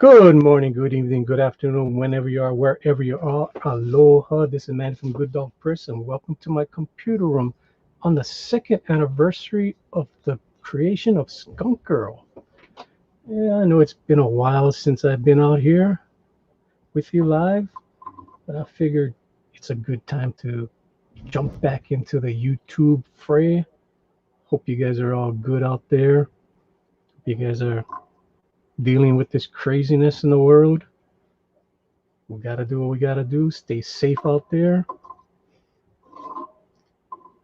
Good morning, good evening, good afternoon, whenever you are, wherever you are. Aloha. This is Manny from Good Dog Person. Welcome to my computer room on the second anniversary of the creation of Skunk Girl. Yeah, I know it's been a while since I've been out here with you live, but I figured it's a good time to jump back into the YouTube fray. Hope you guys are all good out there. Hope you guys are dealing with this craziness in the world. We gotta do what we gotta do. Stay safe out there.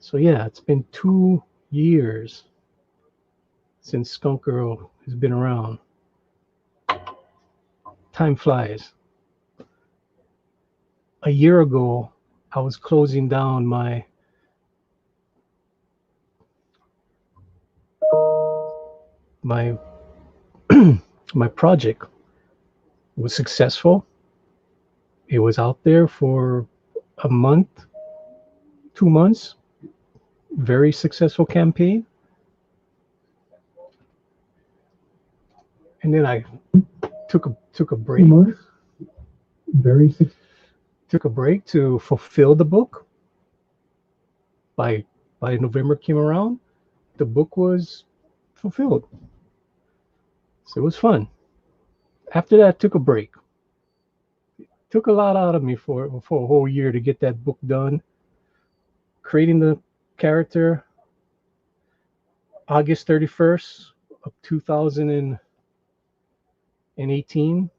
So yeah, it's been 2 years since Skunk Girl has been around. Time flies. A year ago, I was closing down my my project. It was successful. It was out there for a month, 2 months. Very successful campaign. And then I took a break. Very took a break to fulfill the book. By November came around, the book was fulfilled. So it was fun. After that, I took a break. Took a lot out of me for a whole year to get that book done. Creating the character August 31st of 2018.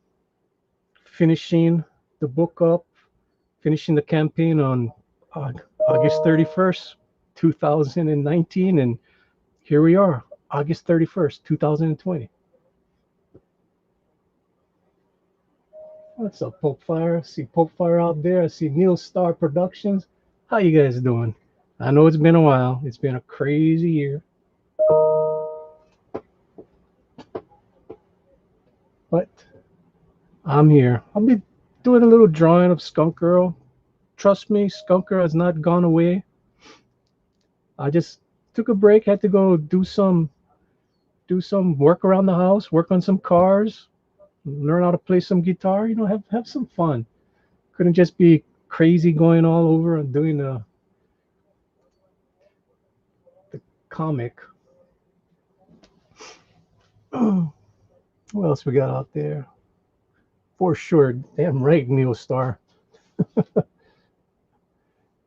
Finishing the book up, finishing the campaign on August 31st, 2019. And here we are, August 31st, 2020. What's up, Pope Fire? I see Pope Fire out there. I see Neil Star Productions. How you guys doing? I know it's been a while. It's been a crazy year. But I'm here. I'll be doing a little drawing of Skunk Girl. Trust me, Skunk Girl has not gone away. I just took a break, had to go do some work around the house, work on some cars, learn how to play some guitar, have some fun. Couldn't just be crazy going all over and doing the comic. What else we got out there? For sure, damn right, Neil Star.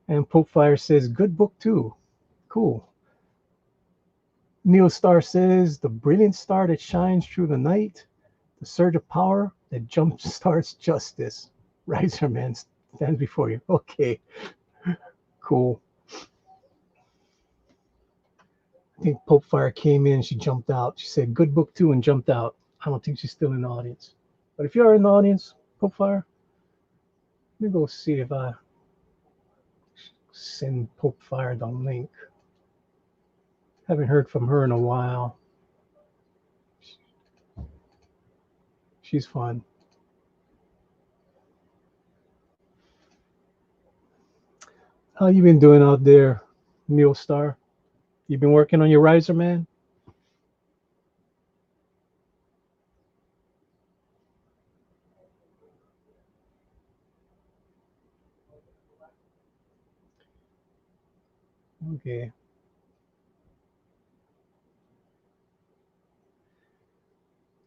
And Pope Fire says, good book too. Cool. Neil Star says, the brilliant star that shines through the night, the surge of power that jump starts justice. Riser Man stands before you. Okay, cool. I think Pope Fire came in, she jumped out. She said, good book too, and jumped out. I don't think she's still in the audience. But if you are in the audience, Pope Fire, let me go see if I send Pope Fire the link. Haven't heard from her in a while. She's fun. How you been doing out there, Neil Star? You been working on your riser, man? Okay.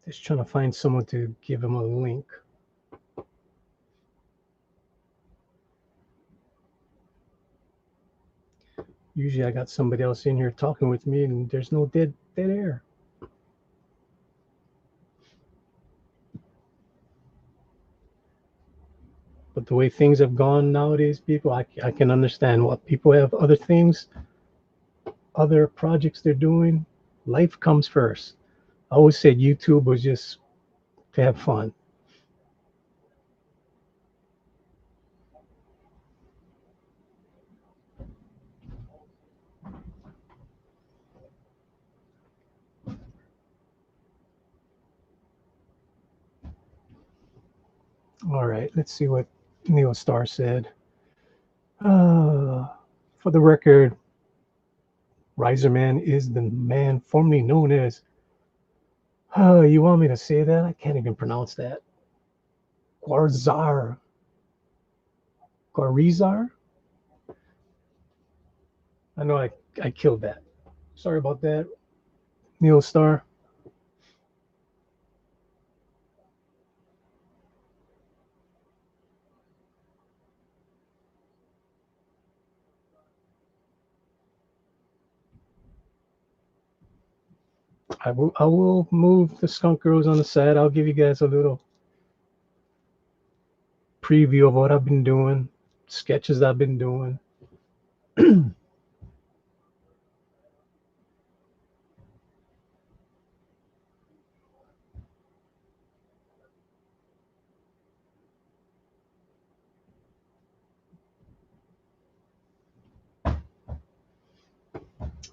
Just trying to find someone to give him a link. Usually I got somebody else in here talking with me and there's no dead air. But the way things have gone nowadays, people, I can understand what people have other things, other projects they're doing. Life comes first. I always said YouTube was just to have fun. All right, let's see what Neil Star said. For the record, Riser Man is the man formerly known as Oh, you want me to say that? I can't even pronounce that. Guarzar. Guarizar? I know I killed that. Sorry about that. Neil Star. I will move the Skunk Girls on the side. I'll give you guys a little preview of what I've been doing, sketches I've been doing.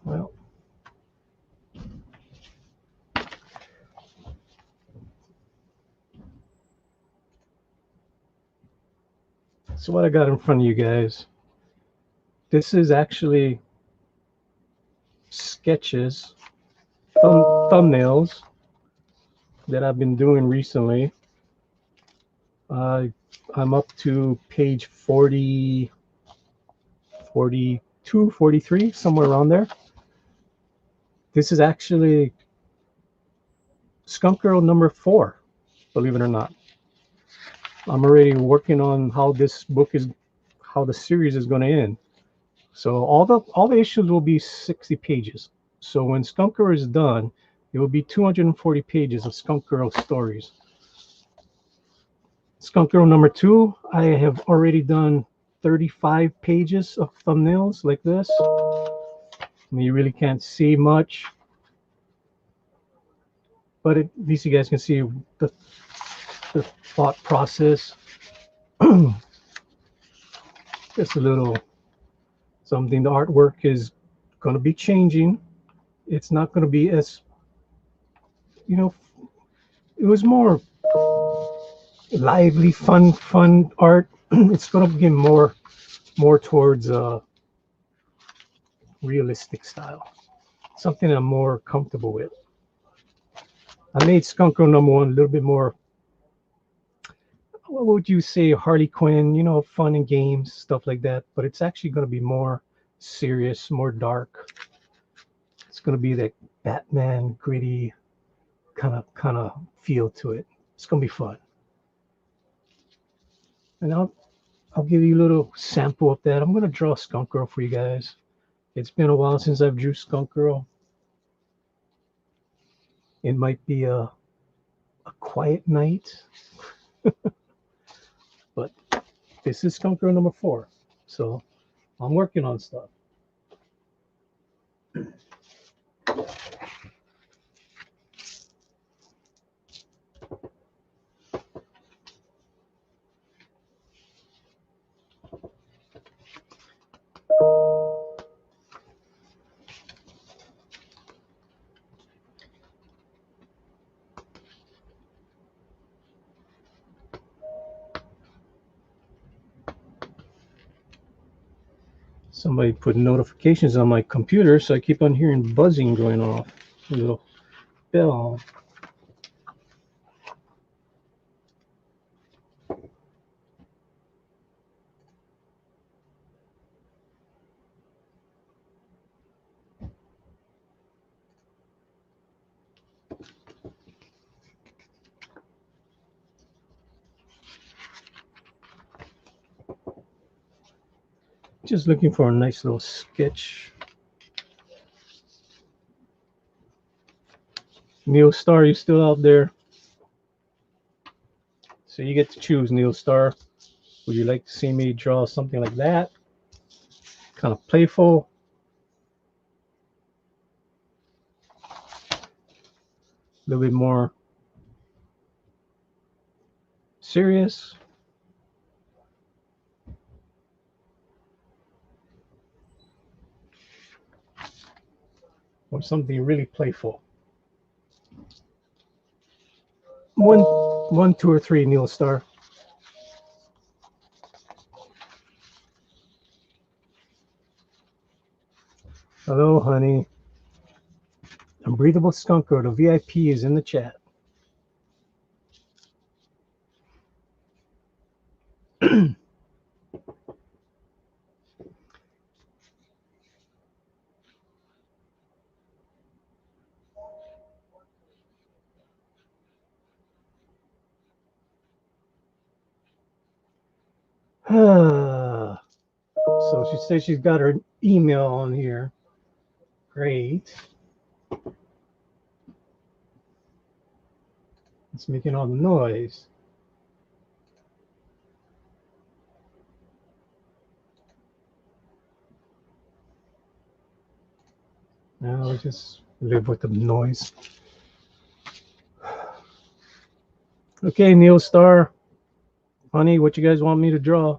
Well, so what I got in front of you guys, this is actually sketches, thumbnails that I've been doing recently. Uh, I'm up to page 40, 42, 43, somewhere around there. This is actually Skunk Girl number 4, believe it or not. I'm already working on how this book is, how the series is going to end. So all the issues will be 60 pages. So when Skunk Girl is done, it will be 240 pages of Skunk Girl stories. Skunk Girl number 2, I have already done 35 pages of thumbnails like this. I mean, you really can't see much, but at least you guys can see the thought process. Just a little something. The artwork is going to be changing. It's not going to be as, you know, it was more lively, fun art. It's going to be more towards realistic style, something I'm more comfortable with. I made Skunk Girl number 1 a little bit more, what would you say, Harley Quinn, fun and games, stuff like that. But it's actually going to be more serious, more dark. It's going to be that Batman gritty kind of feel to it. It's going to be fun. And I'll give you a little sample of that. I'm going to draw Skunk Girl for you guys. It's been a while since I've drew Skunk Girl. It might be a quiet night, but this is Skunk Girl number 4. So I'm working on stuff. Somebody put notifications on my computer, so I keep on hearing buzzing going off. A little bell. Just looking for a nice little sketch. Neil Star, you still out there? So you get to choose, Neil Star. Would you like to see me draw something like that? Kind of playful. A little bit more serious. Or something really playful. One, 2, or 3, Neil Star. Hello, honey. I'm Breathable Skunker, the VIP, is in the chat. So she says she's got her email on here. Great. It's making all the noise. Now we just live with the noise. Okay, Neil Star. Honey, what you guys want me to draw?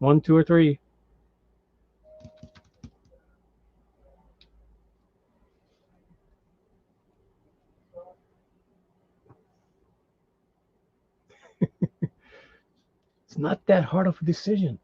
1, 2, or 3? It's not that hard of a decision.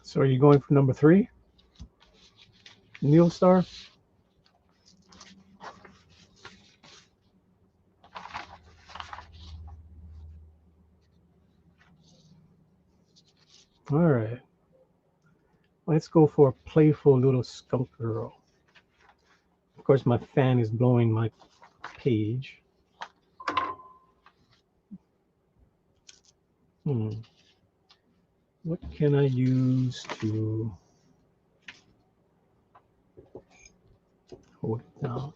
So are you going for number 3? Neil Star? All right. Let's go for a playful little skunk girl. Of course, my fan is blowing my page. What can I use to hold it down?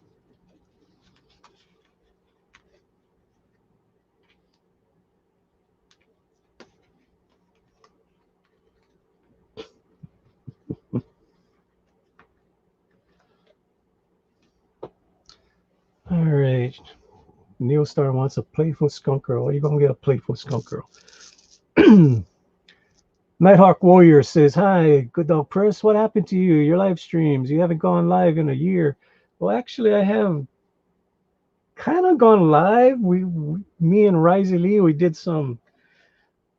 All right. Neil Star wants a playful skunk girl. You're going to get a playful skunk girl. Nighthawk Warrior says, hi, Good Dog Press. What happened to you? Your live streams. You haven't gone live in a year. Well, actually, I have kind of gone live. Me and Risey Lee, we did some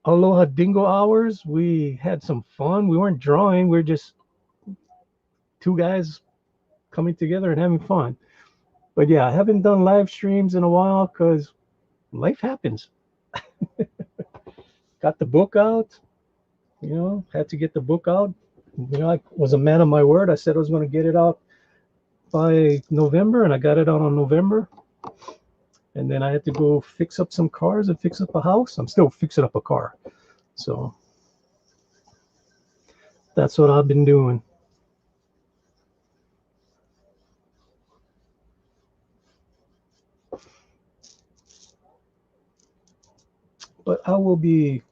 Aloha Dingo hours. We had some fun. We weren't drawing. We were just two guys coming together and having fun. But yeah, I haven't done live streams in a while because life happens. Got the book out, had to get the book out. I was a man of my word. I said I was going to get it out by November, and I got it out on November. And then I had to go fix up some cars and fix up a house. I'm still fixing up a car. So that's what I've been doing. But I will be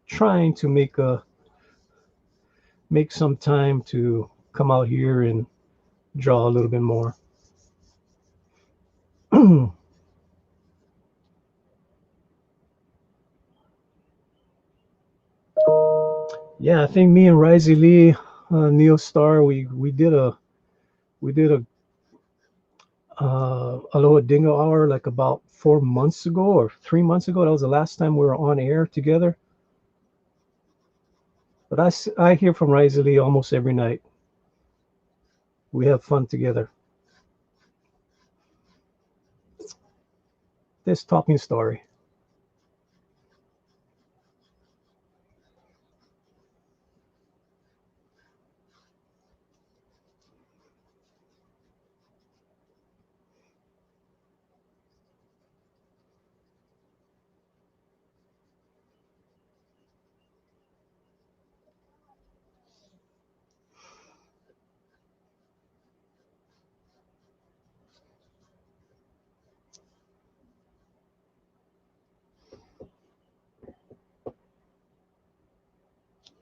trying to make some time to come out here and draw a little bit more. Yeah, I think me and Risey Lee, Neil Star, we did a Aloha Dingo hour like about 4 months ago or 3 months ago. That was the last time we were on air together. But I hear from Risey Lee almost every night. We have fun together. This talking story.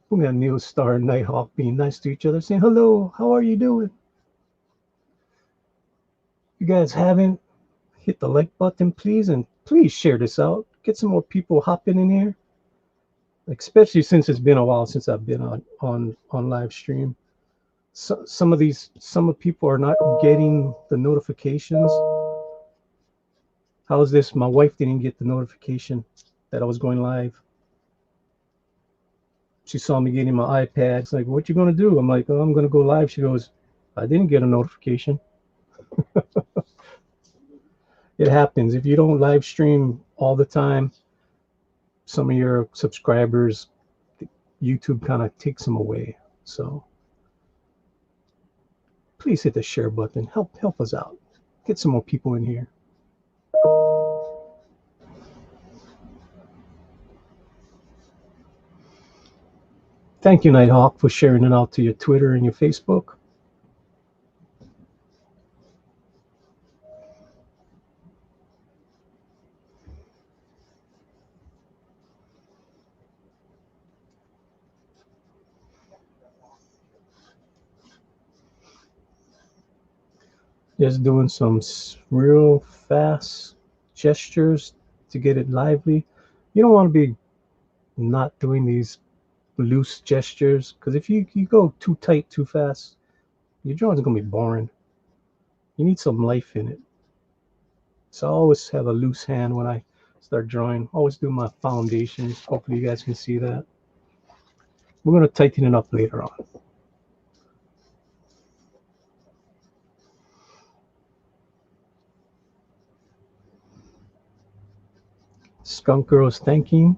We got Neil Star and Nighthawk being nice to each other, saying hello, how are you doing? you guys haven't, hit the like button, please, and please share this out. Get some more people hopping in here, especially since it's been a while since I've been on live stream. So, some of people are not getting the notifications. How is this? My wife didn't get the notification that I was going live. She saw me getting my iPad. It's like, what you gonna do? I'm like, oh, I'm gonna go live. She goes, I didn't get a notification. It happens. If you don't live stream all the time, some of your subscribers, YouTube kind of takes them away. So please hit the share button. Help us out. Get some more people in here. Thank you, Nighthawk, for sharing it out to your Twitter and your Facebook. Just doing some real fast gestures to get it lively. You don't want to be not doing these loose gestures, because if you go too tight too fast, your drawing's gonna be boring. You need some life in it. So I always have a loose hand when I start drawing. Always do my foundations. Hopefully you guys can see that. We're gonna tighten it up later on. Skunk Girl's thanking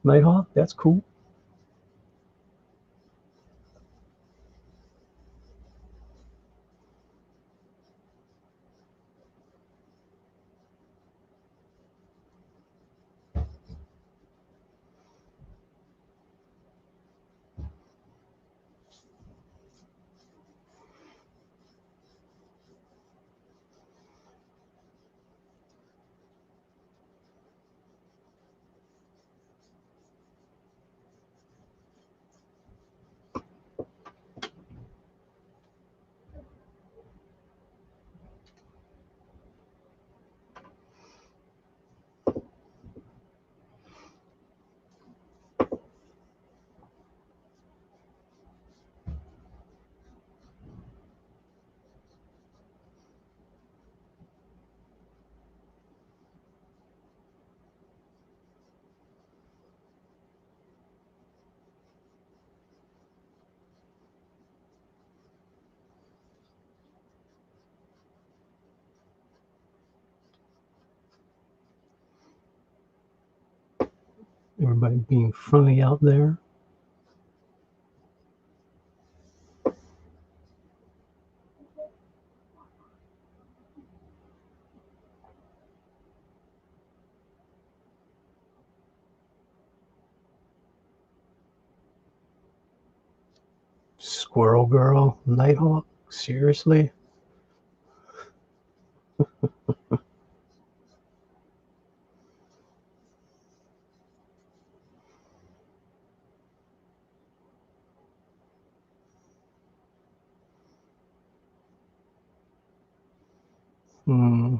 Nighthawk. That's cool. Everybody being friendly out there. Squirrel Girl, Nighthawk. Seriously? Hmm.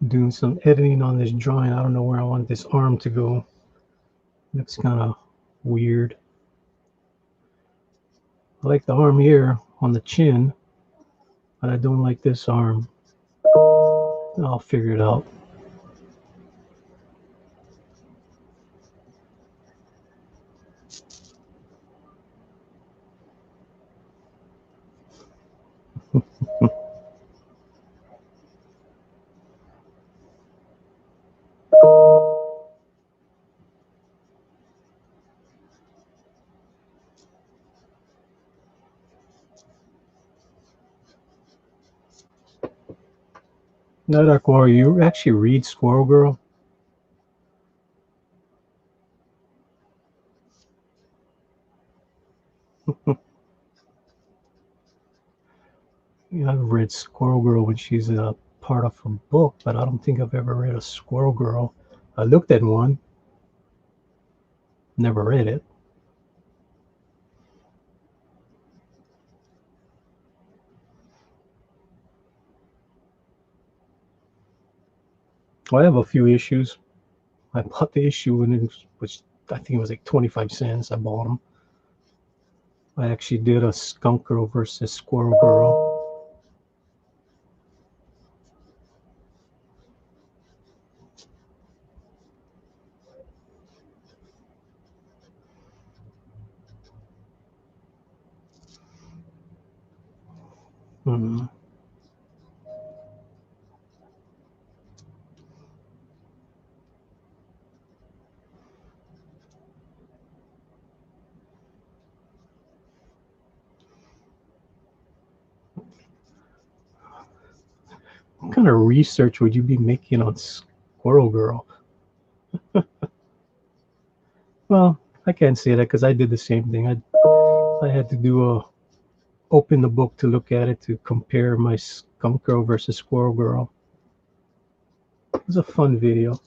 Doing some editing on this drawing. I don't know where I want this arm to go. Looks kind of weird. I like the arm here on the chin, but I don't like this arm. I'll figure it out. Not Aqua, you actually read Squirrel Girl? Yeah, I've read Squirrel Girl when she's a part of a book, but I don't think I've ever read a Squirrel Girl. I looked at one, never read it. Well, I have a few issues. I bought the issue when it was, I think it was like 25 cents. I bought them. I actually did a Skunk Girl versus Squirrel Girl. Hmm. What kind of research would you be making on Squirrel Girl? Well, I can't say that because I did the same thing. I had to do a open the book to look at it to compare my Skunk Girl versus Squirrel Girl. It was a fun video.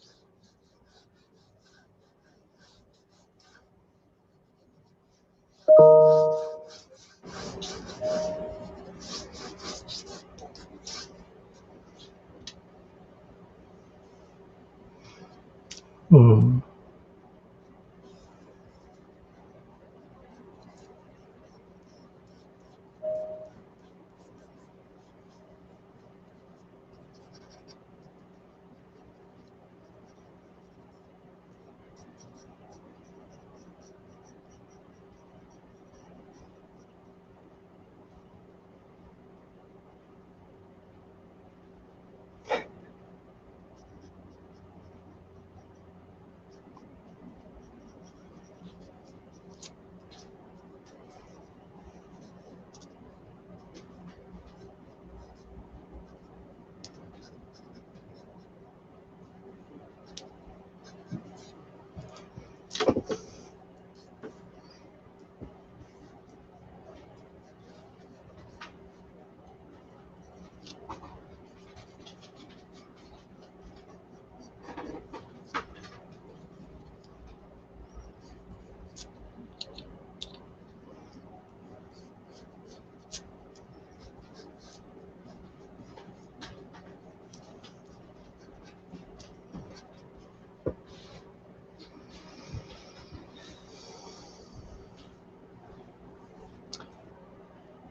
Hmm.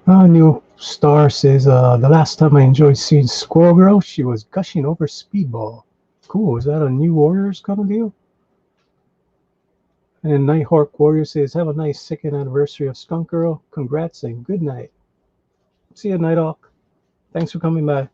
New Star says, the last time I enjoyed seeing Squirrel Girl, she was gushing over Speedball. Cool. Is that a New Warriors kind of deal? And Nighthawk Warrior says, have a nice second anniversary of Skunk Girl. Congrats and good night. See you, Nighthawk. Thanks for coming by.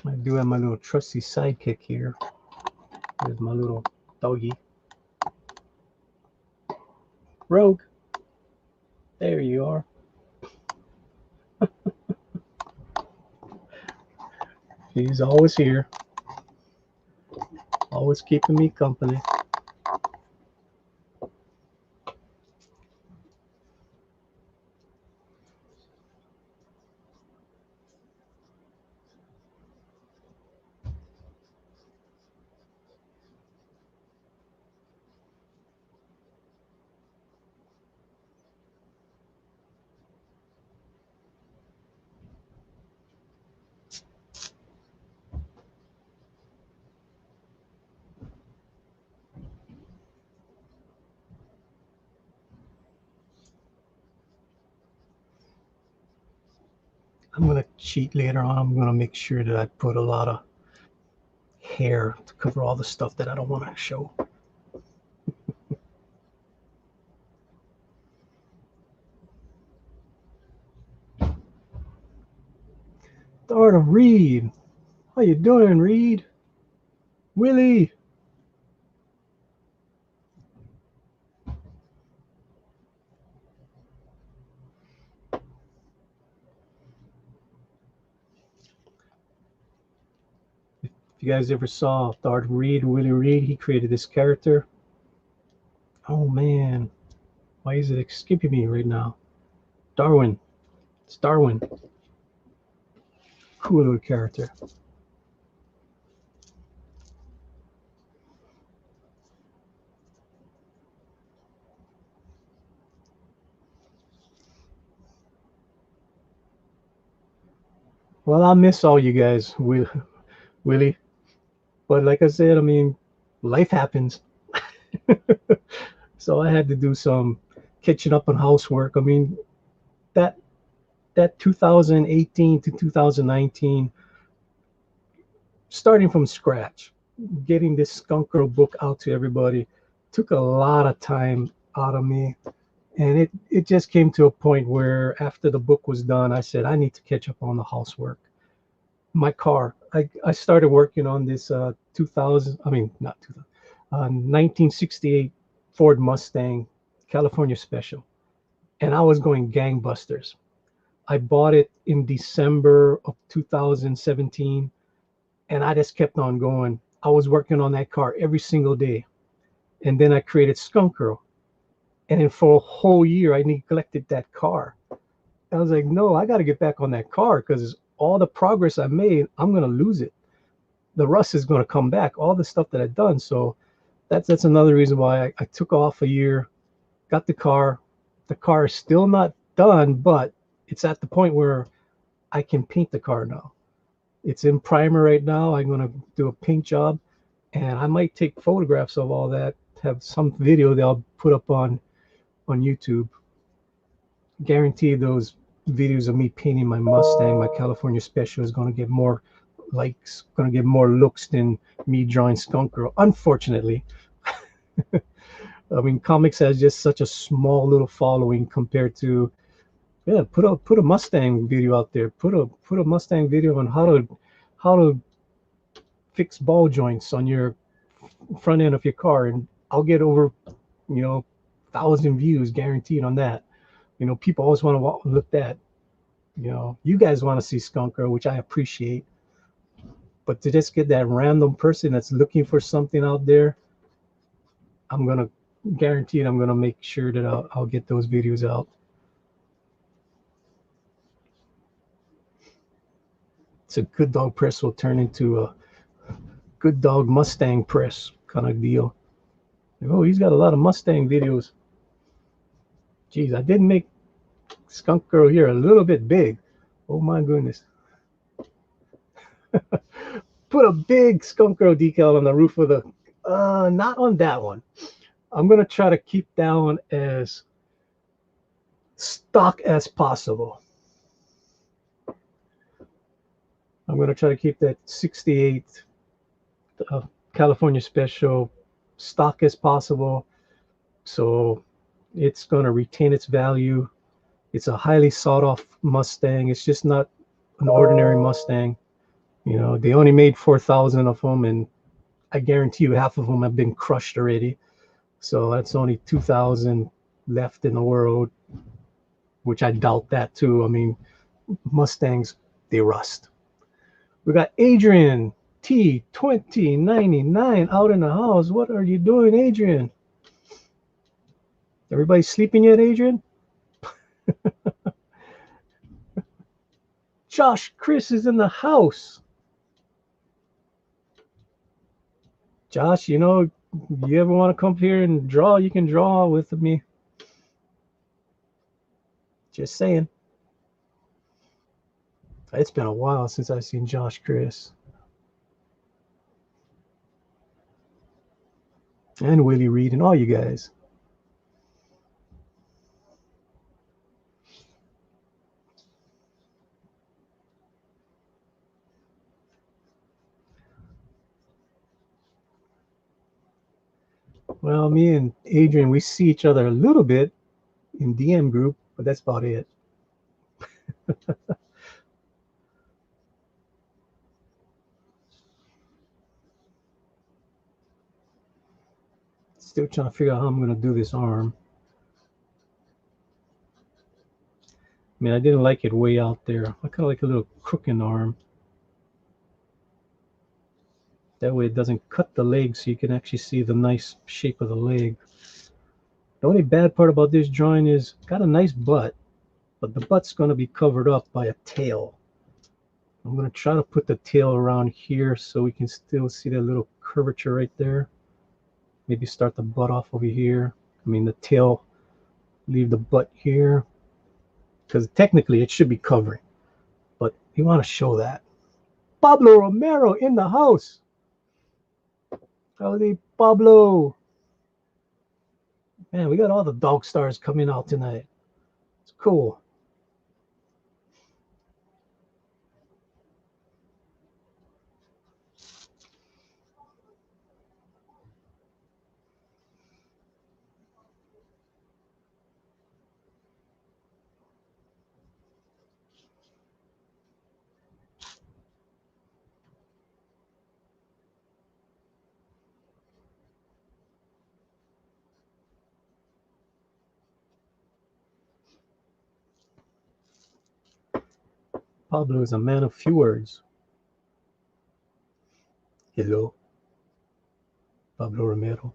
I do have my little trusty sidekick here. Here's my little doggy. Rogue. There you are. He's always here. Always keeping me company. I'm going to cheat later on. I'm going to make sure that I put a lot of hair to cover all the stuff that I don't want to show. Start of Reed. How you doing, Reed? Willie. If you guys ever saw Start of Reed, Willie Reed, he created this character. Oh man, why is it skipping me right now? Darwin. It's Darwin. Cool little character. Well, I miss all you guys, Willie. But like I said, I mean, life happens. So I had to do some catching up on housework. I mean, that that 2018 to 2019, starting from scratch, getting this Skunk Girl book out to everybody took a lot of time out of me. And it just came to a point where after the book was done, I said, I need to catch up on the housework. My car, I started working on this 2000, I mean, not 2000, 1968 Ford Mustang California Special. And I was going gangbusters. I bought it in December of 2017, and I just kept on going. I was working on that car every single day. And then I created Skunk Girl. And then for a whole year, I neglected that car. I was like, no, I got to get back on that car because all the progress I made, I'm going to lose it. The rust is going to come back, all the stuff that I've done. So that's another reason why I took off a year, got the car. The car is still not done, but it's at the point where I can paint the car now. It's in primer right now. I'm going to do a paint job, and I might take photographs of all that, have some video that I'll put up on YouTube. Guarantee those videos of me painting my Mustang, my California Special, is going to get more likes, going to get more looks than me drawing Skunk Girl. Unfortunately, I mean, comics has just such a small little following compared to, yeah, put a Mustang video out there. Put a Mustang video on how to fix ball joints on your front end of your car, and I'll get over, 1,000 views guaranteed on that. People always want to look at, you guys want to see Skunk Girl, which I appreciate. But to just get that random person that's looking for something out there, I'm going to guarantee it. I'm going to make sure that I'll get those videos out. It's a Good Dog Press will turn into a Good Dog Mustang Press kind of deal. Oh, he's got a lot of Mustang videos. Geez, I did make Skunk Girl here a little bit big. Oh my goodness. Put a big Skunk Girl decal on the roof of the, not on that one. I'm going to try to keep that one as stock as possible. I'm going to try to keep that 68 California Special stock as possible. So it's going to retain its value. It's a highly sought off Mustang. It's just not an ordinary Mustang. They only made 4,000 of them, and I guarantee you half of them have been crushed already. So that's only 2,000 left in the world, which I doubt that too. I mean, Mustangs, they rust. We got Adrian T2099 out in the house. What are you doing, Adrian? Everybody sleeping yet, Adrian? Josh Chris is in the house. Josh, you ever want to come here and draw, you can draw with me. Just saying. It's been a while since I've seen Josh Chris. And Willie Reed and all you guys. Well, me and Adrian, we see each other a little bit in DM group, but that's about it. Still trying to figure out how I'm going to do this arm. I mean, I didn't like it way out there. I kind of like a little crook in the arm. That way it doesn't cut the leg so you can actually see the nice shape of the leg. The only bad part about this drawing is got a nice butt, but the butt's going to be covered up by a tail. I'm going to try to put the tail around here so we can still see that little curvature right there. Maybe start the butt off over here. I mean the tail, leave the butt here. Because technically it should be covering. But you want to show that. Pablo Romero in the house. Howdy, Pablo. Man, we got all the dog stars coming out tonight. It's cool. Pablo is a man of few words. Hello, Pablo Romero.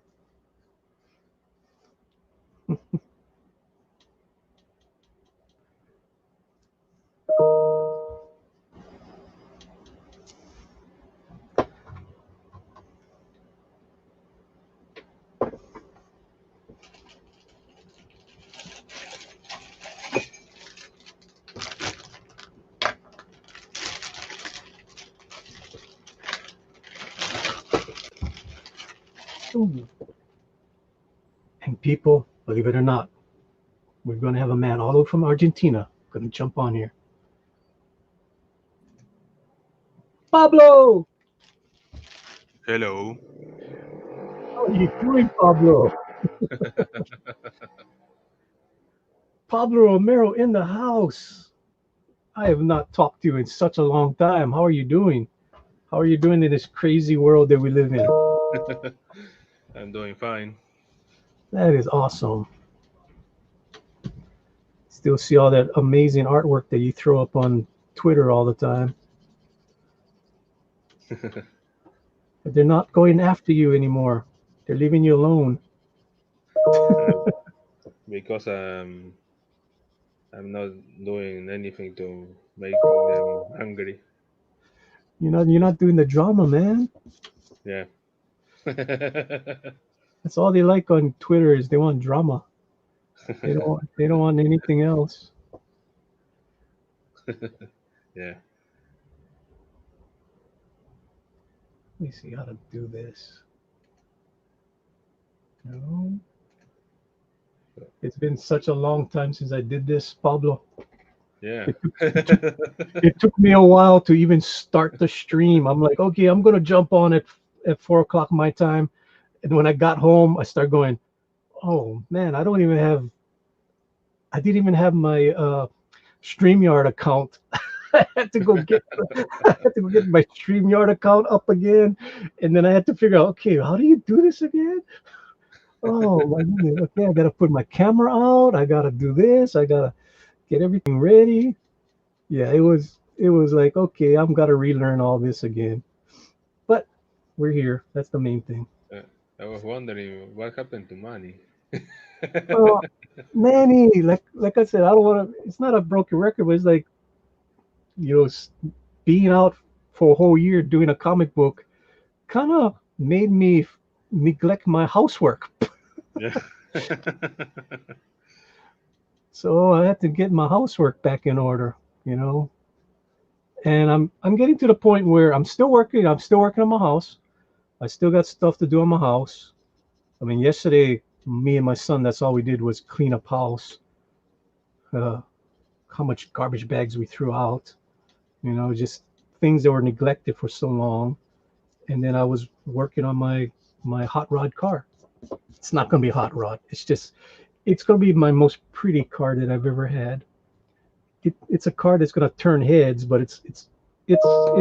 Ooh. And people, believe it or not, we're going to have a man all over from Argentina going to jump on here. Pablo! Hello. How are you doing, Pablo? Pablo Romero in the house. I have not talked to you in such a long time. How are you doing? How are you doing in this crazy world that we live in? I'm doing fine. That is awesome. Still see all that amazing artwork that you throw up on Twitter all the time. But they're not going after you anymore. They're leaving you alone. Because I'm not doing anything to make them angry. You're not doing the drama, man. Yeah. That's all they like on Twitter is they want drama. They don't want anything else. Yeah. Let me see how to do this. No. It's been such a long time since I did this, Pablo. Yeah. It took me a while to even start the stream. I'm like, okay, I'm gonna jump on at 4 o'clock my time. And when I got home, I started going, oh man, I didn't even have my StreamYard account. I had to go get my StreamYard account up again, and then I had to figure out, okay, how do you do this again? Oh my goodness. Okay, I gotta put my camera out. I gotta do this. I gotta get everything ready. Yeah, it was like, okay, I'm gotta relearn all this again. But we're here. That's the main thing. Uh, I was wondering what happened to money. Well, Manny, like I said, I don't want to. It's not a broken record, but it's like you know, being out for a whole year doing a comic book kind of made me neglect my housework. Yeah. So I had to get my housework back in order, you know. And I'm getting to the point where I'm still working. I'm still working on my house. I still got stuff to do on my house. I mean, yesterday, me and my son, that's all we did was clean up house. Uh, how much garbage bags we threw out, just things that were neglected for so long. And then I was working on my hot rod car. It's not going to be a hot rod. It's going to be my most pretty car that I've ever had. It's a car that's going to turn heads, but it's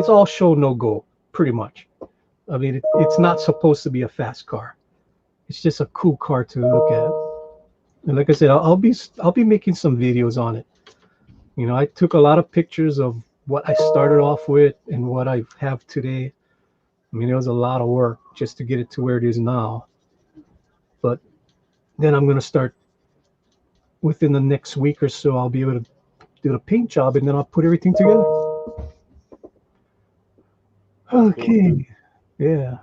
all show no go pretty much. I mean, it's not supposed to be a fast car. It's just a cool car to look at. And like I said, I'll be making some videos on it. You know, I took a lot of pictures of what I started off with and what I have today. I mean, it was a lot of work just to get it to where it is now. But then I'm going to start within the next week or so. I'll be able to do the paint job and then I'll put everything together. That's cool. Okay. Yeah.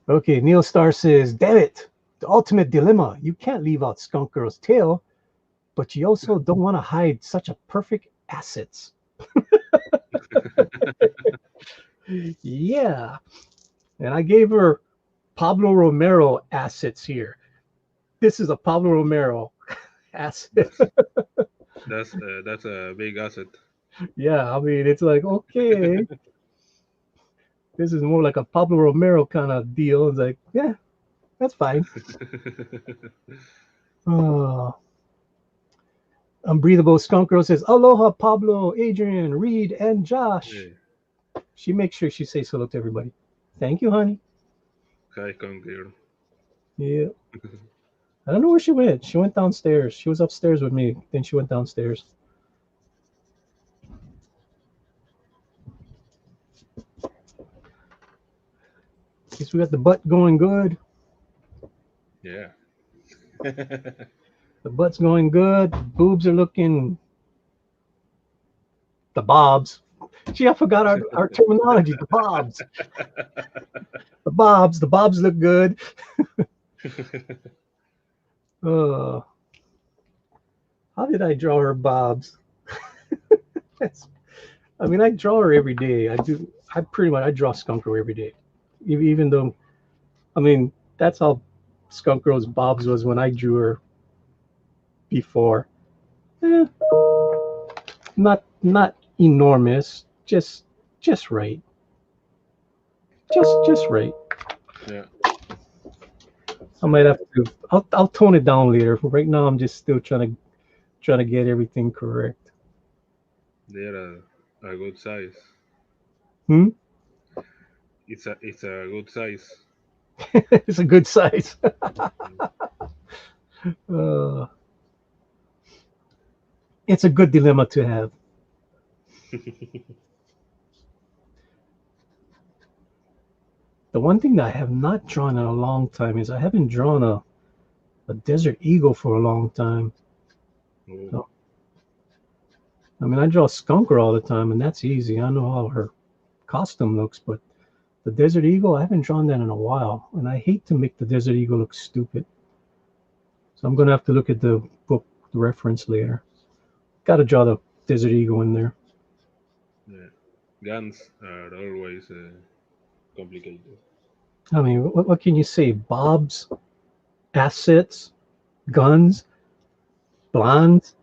Okay. Neil Star says, damn it. The ultimate dilemma. You can't leave out Skunk Girl's tail, but you also don't want to hide such a perfect assets. Yeah. And I gave her Pablo Romero assets here. This is a Pablo Romero asset. That's that's a big asset. Yeah, I mean, it's like, okay, this is more like a Pablo Romero kind of deal. It's like, yeah, that's fine. Uh, Unbreathable Skunk Girl says, Aloha, Pablo, Adrian, Reed, and Josh. Yeah. She makes sure she says hello to everybody. Thank you, honey. Hi, Conquer. Yeah. I don't know where she went. She went downstairs. She was upstairs with me. Then she went downstairs. Guess we got the butt going good. Yeah. The butt's going good. Boobs are looking the bobs. Gee, I forgot our terminology. The bobs. The bobs look good. Uh, how did I draw her bobs? That's, I mean, I draw her every day. I do. I pretty much I draw Skunk Girl every day. Even though, I mean, that's how Skunk Girl's bobs was when I drew her before. Eh, not enormous. Just right. Just right. Yeah. I might So have to. I'll tone it down later. Right now, I'm just still trying to get everything correct. they're a good size. Hmm? It's a good size. It's a good size. Mm. uh, it's a good dilemma to have. The one thing that I have not drawn in a long time is I haven't drawn a desert eagle for a long time. Oh, So, I mean, I draw Skunker all the time, and that's easy. I know how her costume looks, but the desert eagle, I haven't drawn that in a while, and I hate to make the desert eagle look stupid. So I'm gonna have to look at the book reference later. Got to draw the desert eagle in there. yeah. Guns are always complicated. I mean, what can you say? Bobs, assets, guns, blondes.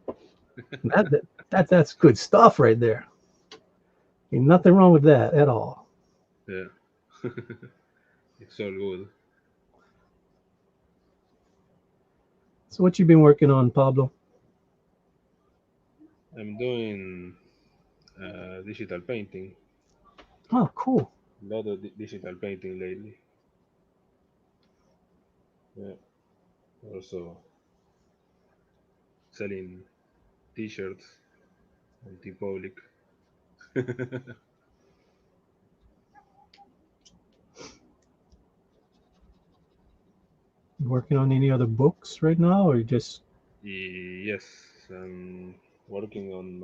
That's good stuff right there. Ain't nothing wrong with that at all. Yeah. It's all good. So what you been working on, Pablo? I'm doing digital painting. Oh, cool. A lot of digital painting lately. Yeah. Also selling T-shirts on T-Public. You working on any other books right now, or you just Yes, I'm working on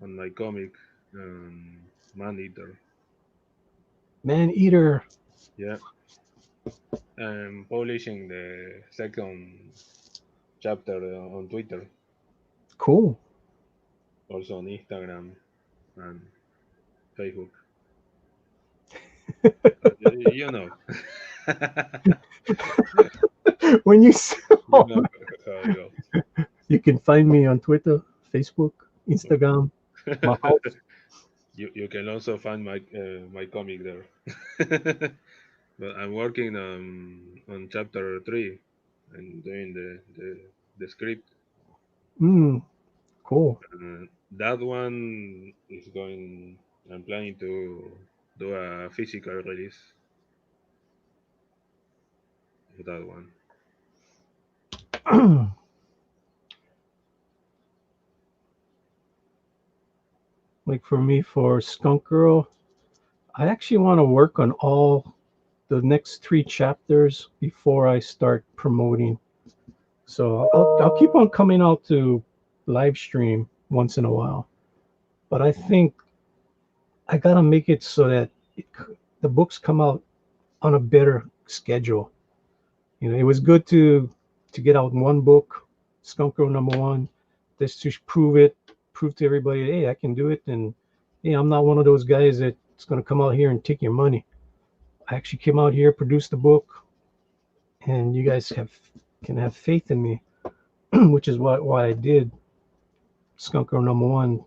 my comic, Man Eater. man eater? Yeah, I'm publishing the second chapter on Twitter, Cool. also on Instagram and Facebook. You know, When you you know how it goes. you can find me on Twitter, Facebook, Instagram, my house. You can also find my comic there. But I'm working on chapter three and doing the script. Mm, cool. That one is going. I'm planning to. do a physical release of that one. Like for me, for Skunk Girl, I actually want to work on all the next 3 chapters before I start promoting. So I'll keep on coming out to live stream once in a while. But I think I gotta make it so that the books come out on a better schedule. It was good to get out one book, Skunk Girl #1, just to prove to everybody, hey, I can do it, and hey, I'm not one of those guys that's gonna come out here and take your money. I actually came out here, produced the book, and you guys can have faith in me, which is why I did Skunk Girl #1.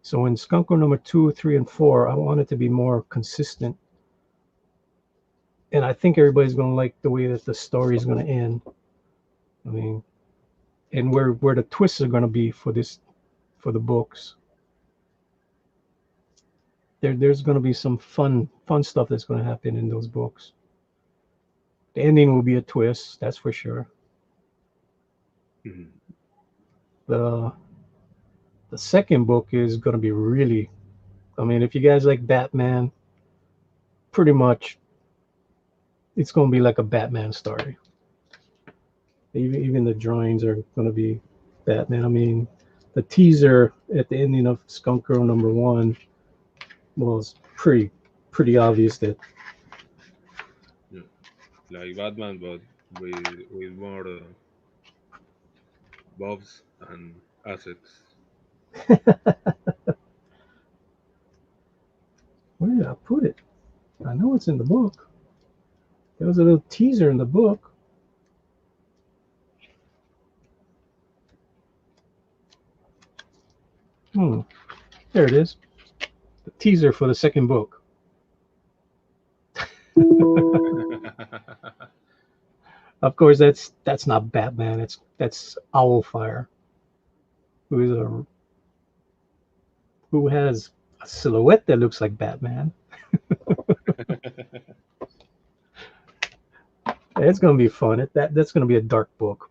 So in Skunk Girl #2, 3, and 4, I want it to be more consistent, and I think everybody's gonna like the way that the story is gonna end. I mean, and where the twists are gonna be for the books. There's gonna be some fun stuff that's gonna happen in those books. The ending will be a twist, that's for sure. Mhm. The the second book is gonna be really. I mean, if you guys like Batman, pretty much it's gonna be like a Batman story. Even the drawings are gonna be Batman. I mean, the teaser at the ending of Skunk Girl #1 was pretty obvious that. Yeah. Like Batman, but with more buffs and assets. Where did I put it? I know it's in the book. There was a little teaser in the book. Hmm. There it is. The teaser for the second book. Of course, that's not Batman. That's Owlfire, who is a who has a silhouette that looks like Batman. It's gonna be fun. That's gonna be a dark book.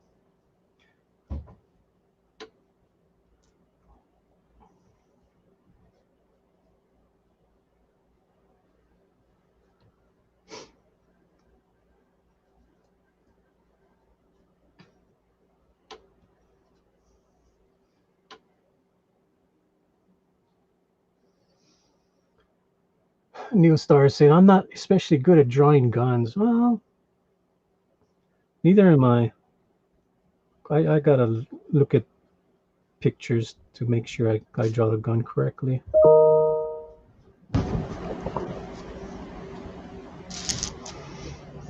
Neil Starr is saying I'm not especially good at drawing guns. Well, neither am I. I gotta look at pictures to make sure I draw the gun correctly.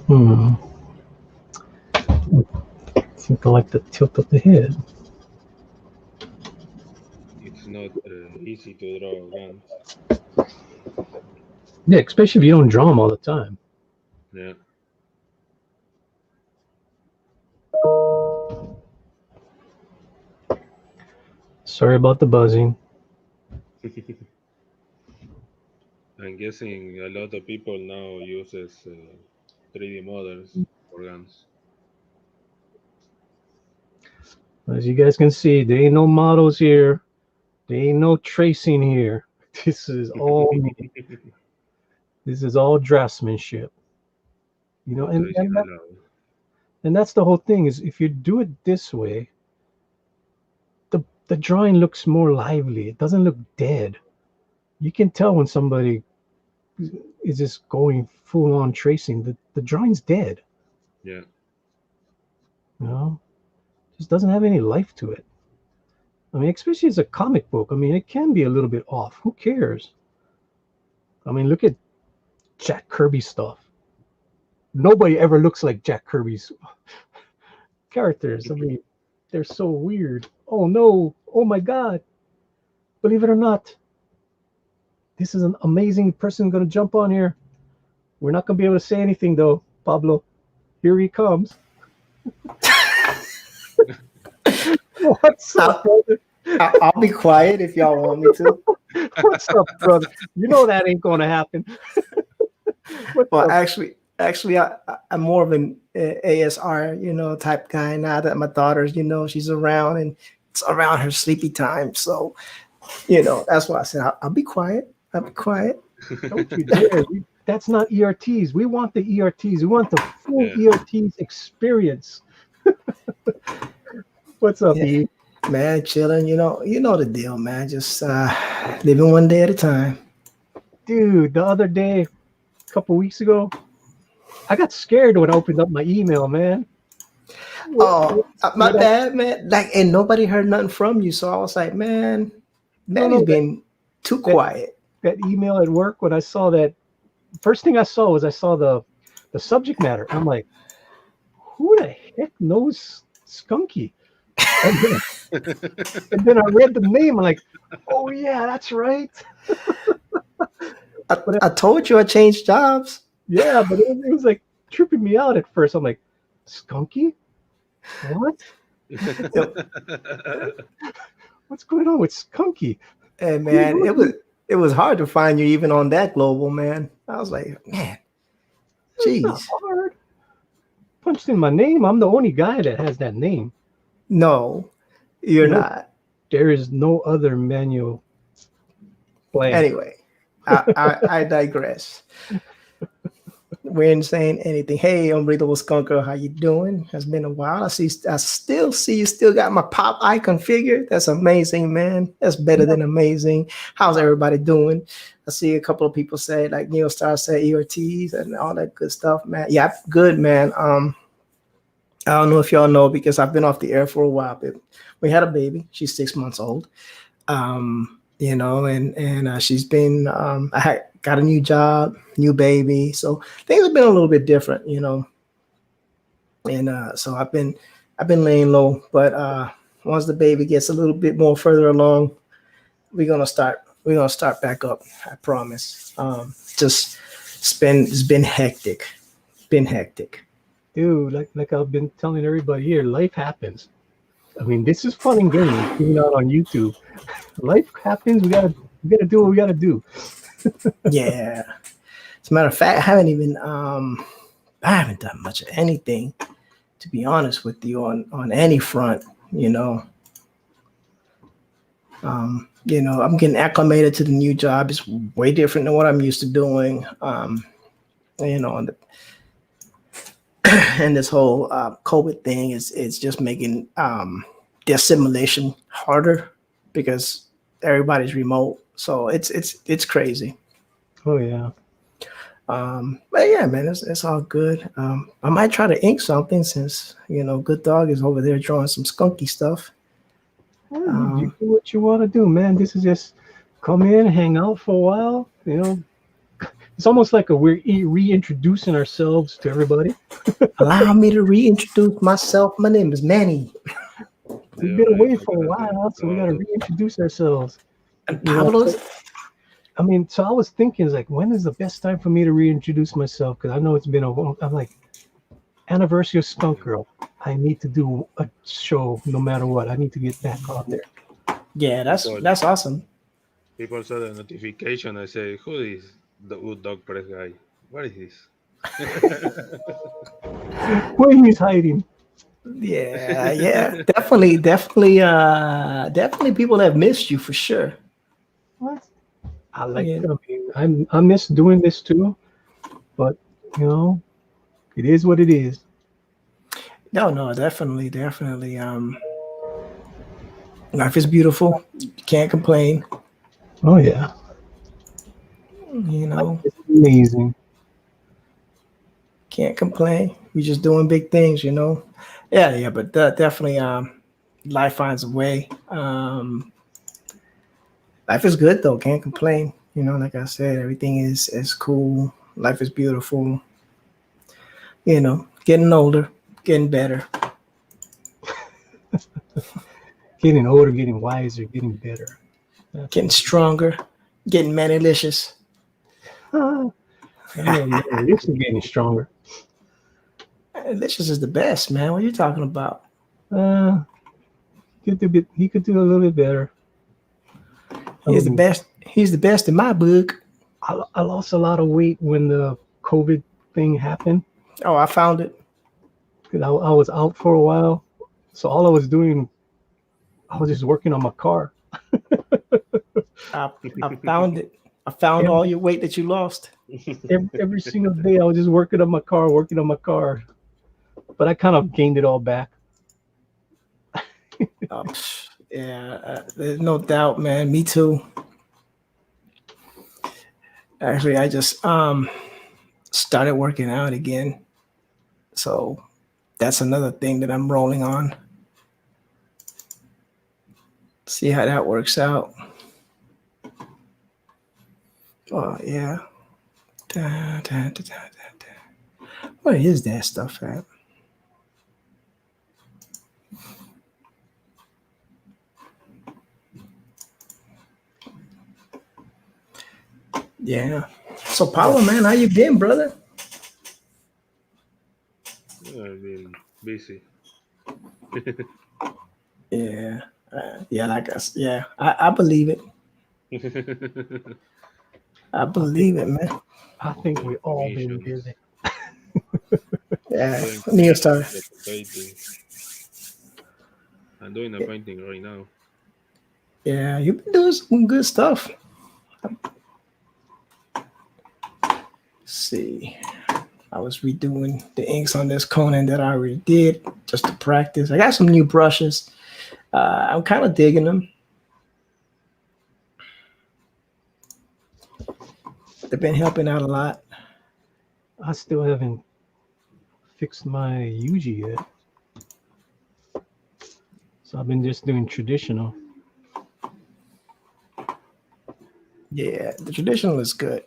Hmm. I think I like the tilt of the head. It's not easy to draw guns. Yeah, especially if you don't draw them all the time. Yeah. Sorry about the buzzing. I'm guessing a lot of people now uses 3D models for guns. As you guys can see, there ain't no models here. There ain't no tracing here. This is all me. This is all draftsmanship. No And tracing allowed. that's the whole thing is if you do it this way, the drawing looks more lively. It doesn't look dead. You can tell when somebody is just going full on tracing. The drawing's dead. Yeah. You know, just doesn't have any life to it. I mean, especially as a comic book. I mean, it can be a little bit off. Who cares? I mean, look at Jack Kirby stuff. Nobody ever looks like Jack Kirby's characters. I mean, they're so weird. Oh no! Oh my God! Believe it or not, this is an amazing person going to jump on here. We're not going to be able to say anything though, Pablo. Here he comes. What's up, I'll, brother? I'll be quiet if y'all want me to. What's up, brother? You know that ain't going to happen. What's Well, up? actually, I'm more of an ASR, type guy now that my daughter's, she's around and it's around her sleepy time. So, that's why I said I'll be quiet. I'll be quiet. Don't you dare. That's not ERTs. We want the ERTs. We want the full Yeah. ERTs experience. What's up, Yeah, E? man, chilling. You know the deal, man. Just living one day at a time. Dude, the other day, a couple weeks ago, I got scared when I opened up my email, man. What, Oh, my what I, bad, man. Like, and nobody heard nothing from you, so I was like, man, no, Manny's no, been too that, quiet. that email at work, when I saw that, first thing I saw was I saw the subject matter. I'm like, who the heck knows Skunky? And then, and then I read the name. I'm like, oh yeah, that's right. I, But I told you I changed jobs. yeah, but it was like tripping me out at first. I'm like, Skunky? What? Yep. What's going on with Skunky? And Who, man, who, who? it was hard to find you even on that global, man. I was like, man, It's not jeez. hard. Punched in my name. I'm the only guy that has that name. No, you're You know, not. there is no other Manuel Blanc. Anyway, I digress. We ain't saying anything. Hey, Unbreathable Skunker, how you doing? It's been a while. I still see you still got my pop icon figure. That's amazing, man. That's better Yeah, than amazing. How's everybody doing? I see a couple of people say like Neil Star said ERTs and all that good stuff, man. Yeah, good, man. I don't know if y'all know because I've been off the air for a while, but we had a baby. She's 6 months old. And she's been. Got a new job, new baby, so things have been a little bit different, And so I've been laying low, but once the baby gets a little bit more further along, we're gonna start back up. I promise. Just it's been hectic, been hectic. dude. Like I've been telling everybody here, life happens. I mean, this is fun and games being out on YouTube. Life happens. We gotta do what we gotta do. Yeah. As a matter of fact, I haven't done much of anything, to be honest with you, on any front. I'm getting acclimated to the new job. It's way different than what I'm used to doing. And, and this whole COVID thing is just making the assimilation harder because everybody's remote. So it's crazy. Oh yeah. But yeah, man, it's all good. I might try to ink something since Good Dog is over there drawing some skunky stuff. Well, you do what you want to do, man. This is just come in, hang out for a while. It's almost like we're reintroducing ourselves to everybody. Allow me to reintroduce myself. My name is Manny. We've Yeah, been man. away I for a gotta think while, so we got about to it. reintroduce ourselves. And You know, Pablo's. so, I mean, so I was thinking, like, when is the best time for me to reintroduce myself? Because I know it's been a long. I'm like, Anniversary of Skunk Girl. I need to do a show no matter what. I need to get back on there. Yeah, that's People, that's awesome. people saw the notification. I say, who is the Wood Dog Press guy? What is this? Where he's hiding. Yeah, yeah, definitely. People have missed you for sure. What? I like. Yeah. I mean, I miss doing this too, but you know, it is what it is. No, no, definitely. Life is beautiful. You can't complain. Oh yeah, You life know, is amazing. can't complain. We're just doing big things. Yeah, yeah, but definitely, life finds a way. Life is good though. Can't complain. Like I said, everything is cool. Life is beautiful. Getting older, getting better, Getting older, getting wiser, getting better. That's getting what. stronger, getting manilicious. I know, man. This is getting stronger. Manilicious is the best, man. What are you talking about? Uh, he could do a little bit better. I He's the mean, best. He's the best in my book. I lost a lot of weight when the COVID thing happened. Oh, I found it. 'Cause I was out for a while, so all I was doing, I was just working on my car. I found it. I found Every, all your weight that you lost. every single day, I was just working on my car, working on my car. But I kind of gained it all back. Yeah, there's no doubt, man. Me too. Actually, I just started working out again, so that's another thing that I'm rolling on. See how that works out. Oh yeah. Da, da, da, da, da, da. Where is that stuff at? Yeah. So Power Man, how you been, brother? I've been busy. Yeah. Yeah, like us. Yeah, I believe it. I I think believe it, man. I think we Doing all been commissions, busy. Yeah. doing Neo Star. commissions, decorating. I'm doing a painting right now. Yeah, you've been doing some good stuff. Let's see. I was redoing the inks on this Conan that I already did just to practice. I got some new brushes. I'm kind of digging them. They've been helping out a lot. I still haven't fixed my Yuji yet, so I've been just doing traditional. Yeah, the traditional is good.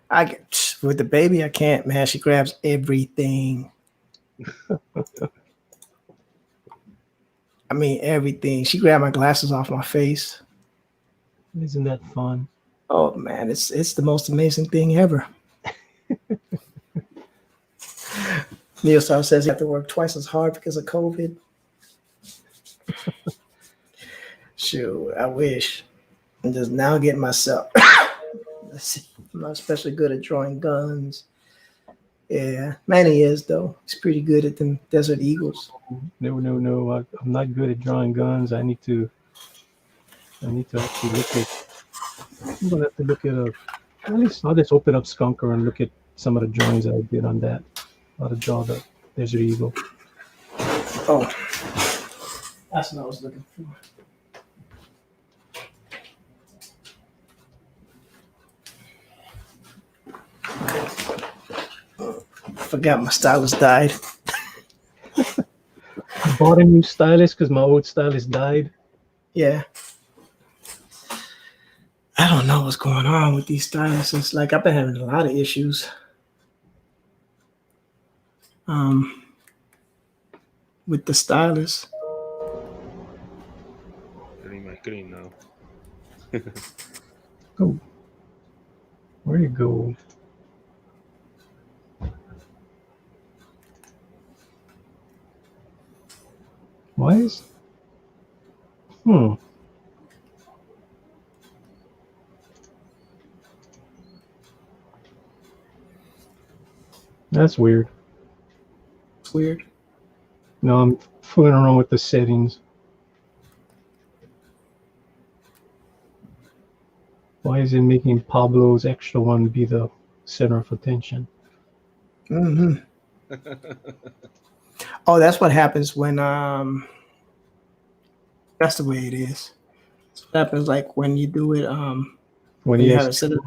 I get with the baby, I can't, man. She grabs everything. I mean, everything. She grabbed my glasses off my face. Isn't that fun? Oh man, it's the most amazing thing ever. Neil Star says he had to work twice as hard because of COVID. Shoot, I wish. I'm just now getting myself. Let's see. I'm not especially good at drawing guns. Yeah, Manny is though. He's pretty good at them Desert Eagles. No, no, no. I'm not good at drawing guns. I need to actually look at. I'm gonna have to look at a. At least I'll just open up Skunker and look at some of the drawings I did on that. How to draw the Desert Eagle. Oh, that's what I was looking for. I forgot my stylus died. I bought a new stylus because my old stylus died. Yeah. I don't know what's going on with these styluses. Like I've been having a lot of issues. With the stylus. Getting my screen now. Oh, where you go? Why is? Hmm. That's weird. It's weird. No, I'm fooling around with the settings. Why is it making Pablo's extra one be the center of attention? Mm-hmm. Oh, that's what happens when that's the way it is. That's what happens like when you do it When when he you have has it set up.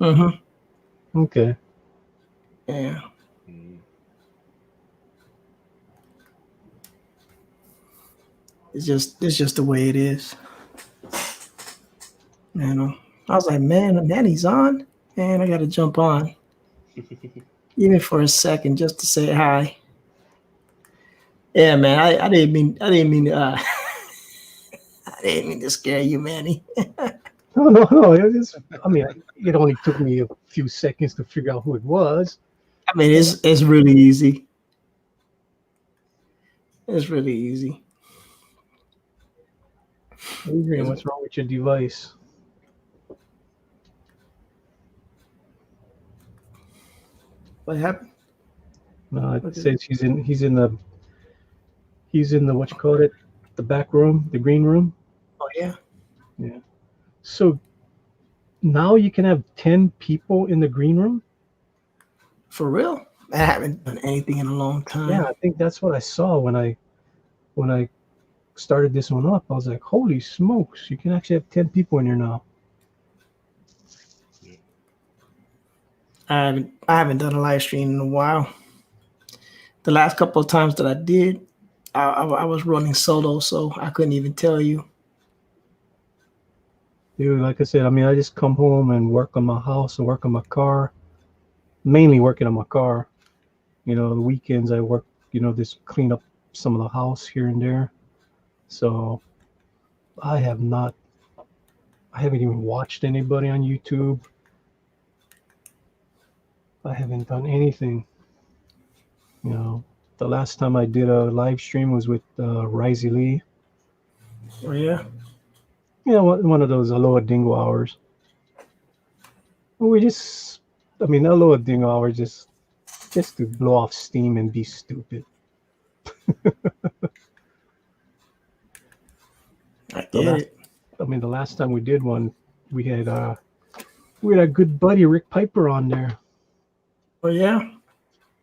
Mm-hmm. okay. Yeah. Mm. It's just the way it is. You know. I was like, man, Manny's on. Man, I gotta jump on. Even for a second just to say hi. Yeah, man. I didn't mean I didn't mean to scare you, Manny. No, no, no. I mean, it only took me a few seconds to figure out who it was. I mean it's really easy. It's really easy. Adrian, what's wrong with your device? What happened? No, it Okay. says he's in the what you call it, the back room, the green room. Oh yeah, Yeah. So now you can have 10 people in the green room. for real. I haven't done anything in a long Yeah, time. I think that's what I saw when I started this one up. I was like, holy smokes, you can actually have 10 people in here now. Yeah. I haven't done a live stream in a while. The last couple of times that I did, I was running solo, so I couldn't even tell you. Dude, like I said, I mean, I just come home and work on my house and work on my car, mainly working on my car. The weekends I work, just clean up some of the house here and there. So I have not, I haven't even watched anybody on YouTube. I haven't done anything. You know, the last time I did a live stream was with Risey Lee. Oh yeah, One of those Aloha Dingo hours. We just, I mean, Aloha Dingo hours just to blow off steam and be stupid. I The get last, it. the last time we did one, we had a good buddy Rick Piper on there Oh yeah,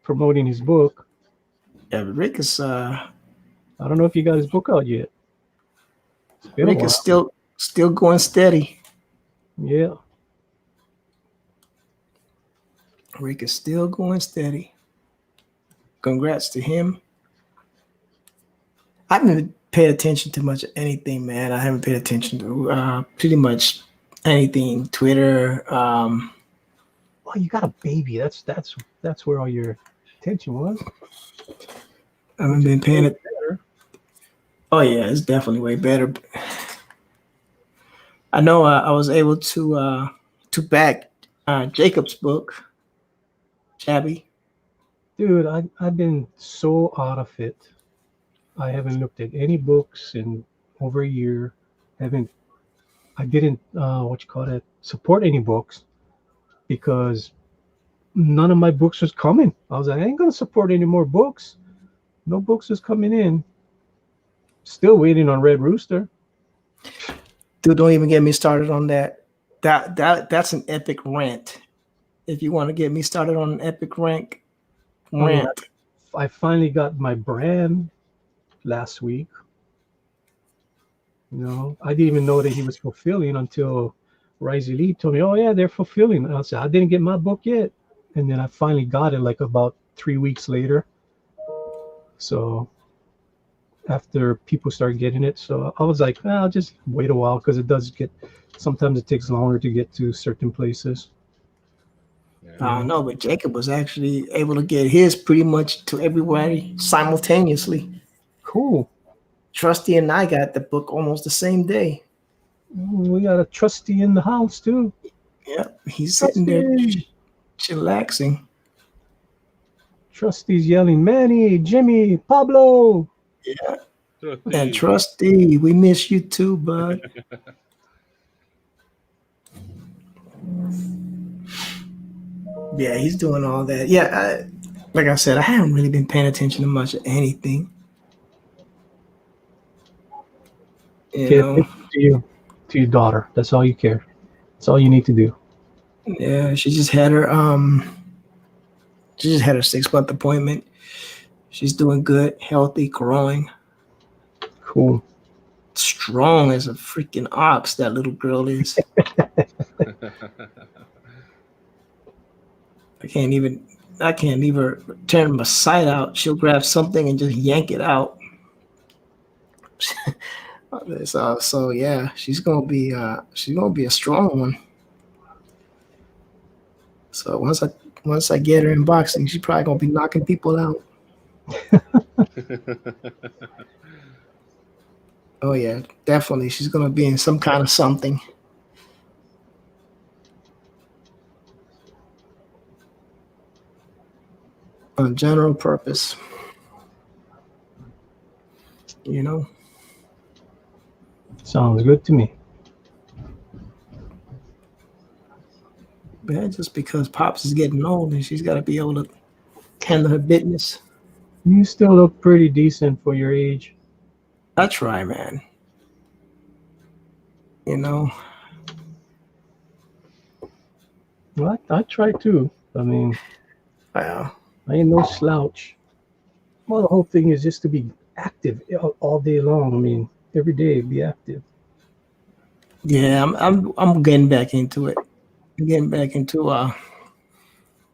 promoting his book. yeah. Rick is I don't know if you got his book out yet. It's been a Rick is while. still going steady. Yeah. Rick is still going steady. Congrats to him. I haven't paid attention to much of anything, man. I haven't paid attention to pretty much anything. Twitter. Well, you got a baby. That's where all your attention was. I haven't Which is been paying way it. better. Oh yeah, it's definitely way better. I know I was able to back Jacob's book, Shabby. Dude, I've been so out of it. I haven't looked at any books in over a year. Haven't I didn't what you call it, support any books because none of my books was coming. I was like, I ain't gonna support any more books. No books is coming in. Still waiting on Red Rooster. Dude, don't even get me started on that. That's an epic rant. If you want to get me started on an epic I mean, rant. I finally got my brand last week. I didn't even know that he was fulfilling until Risey Lee told me, "Oh yeah, they're fulfilling." I said, "I didn't get my book yet," and then I finally got it like about 3 weeks later. So after people start getting it, so I was like, I'll just wait a while because it does get. Sometimes it takes longer to get to certain places. Yeah. I don't know, but Jacob was actually able to get his pretty much to everybody simultaneously. Cool. Trusty and I got the book almost the same day. We got a trustee in the house too. Yep, he's sitting there Trustee. chillaxing. Trustee's yelling, Manny, Jimmy, Pablo. Yeah, and Trusty. Trusty, we miss you too, bud. Yeah, he's doing all that. Yeah, like I said, I haven't really been paying attention to much of anything. You Pay know, attention to your daughter. That's all you care. That's all you need to do. yeah, she just had her 6 month appointment. She's doing good, healthy, growing, Cool. strong as a freaking ox. That little girl is. I can't even turn my sight out. She'll grab something and just yank it out. So yeah, she's gonna be a strong one. So once I get her in boxing, she's probably gonna be knocking people out. Oh yeah, definitely. She's gonna be in some kind of something. On general purpose. You know? Sounds good to me. man. Just because Pops is getting old and she's got to be able to handle her business. You still look pretty decent for your age. I try, man. You know, Well, I try too. I mean, well, I ain't no slouch. Well, the whole thing is just to be active all day long. I mean, every day be active. yeah, I'm getting back into it. I'm getting back into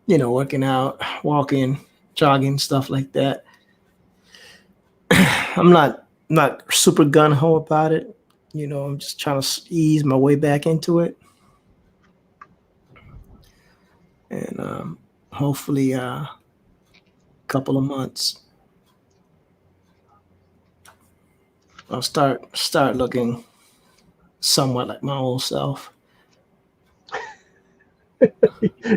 working out, walking, jogging, stuff like that. I'm not super gun ho about it. I'm just trying to ease my way back into it, and hopefully, a couple of months, I'll start looking somewhat like my old self.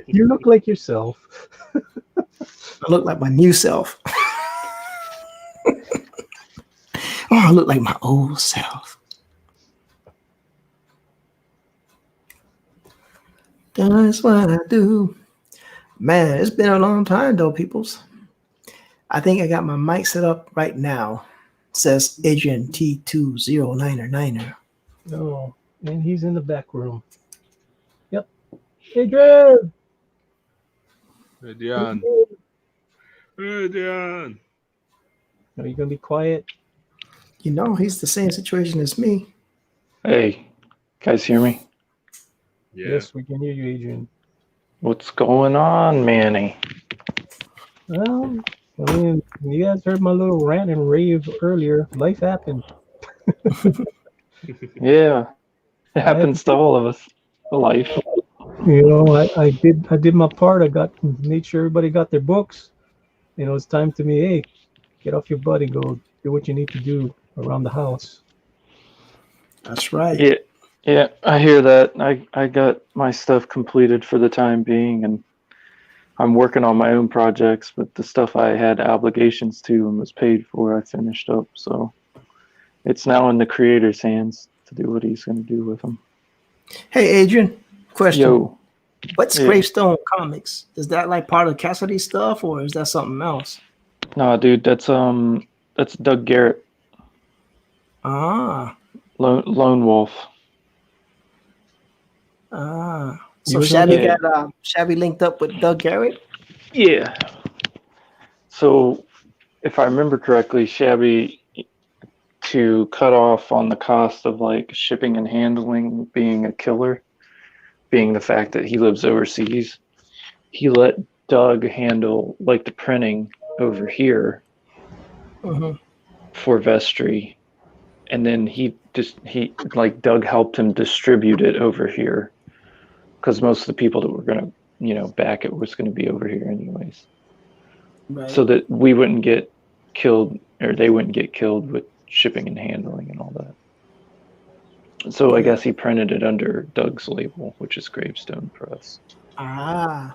You look like yourself. I look like my new self. Oh, I look like my old self. That's what I do. Man, it's been a long time though, peoples. I think I got my mic set up right now. It says Adrian T2099er. Oh, and he's in the back room. Yep. Adrian! Hey, Dion. Hey, Dion. Are you going to be quiet? He's the same situation as me. Hey, guys, hear me? Yeah. Yes, we can hear you, Adrian. What's going on, Manny? Well, I mean, you guys heard my little rant and rave earlier. Life happened. Yeah, it happens to all of us. Life. I did my part. Made sure everybody got their books. It's time to me. Hey, get off your butt and go do what you need to do around the house. That's right. Yeah, I hear that. I got my stuff completed for the time being, and I'm working on my own projects, but the stuff I had obligations to and was paid for, I finished up. So it's now in the creator's hands to do what he's going to do with them. Hey, Adrian, question. Yo. What's Gravestone Comics? Is that like part of Cassidy stuff, or is that something else? No, dude, that's Doug Garrett. Ah. Lone Wolf. Ah. So Shabby linked up with Doug Garrett? Yeah. So if I remember correctly, Shabby, to cut off on the cost of like shipping and handling being a killer, being the fact that he lives overseas, he let Doug handle like the printing over here for Vestry, and then Doug helped him distribute it over here because most of the people that were gonna back it was gonna be over here anyways, right. So that we wouldn't get killed or they wouldn't get killed with shipping and handling and all that. So I guess he printed it under Doug's label, which is Gravestone Press. Ah,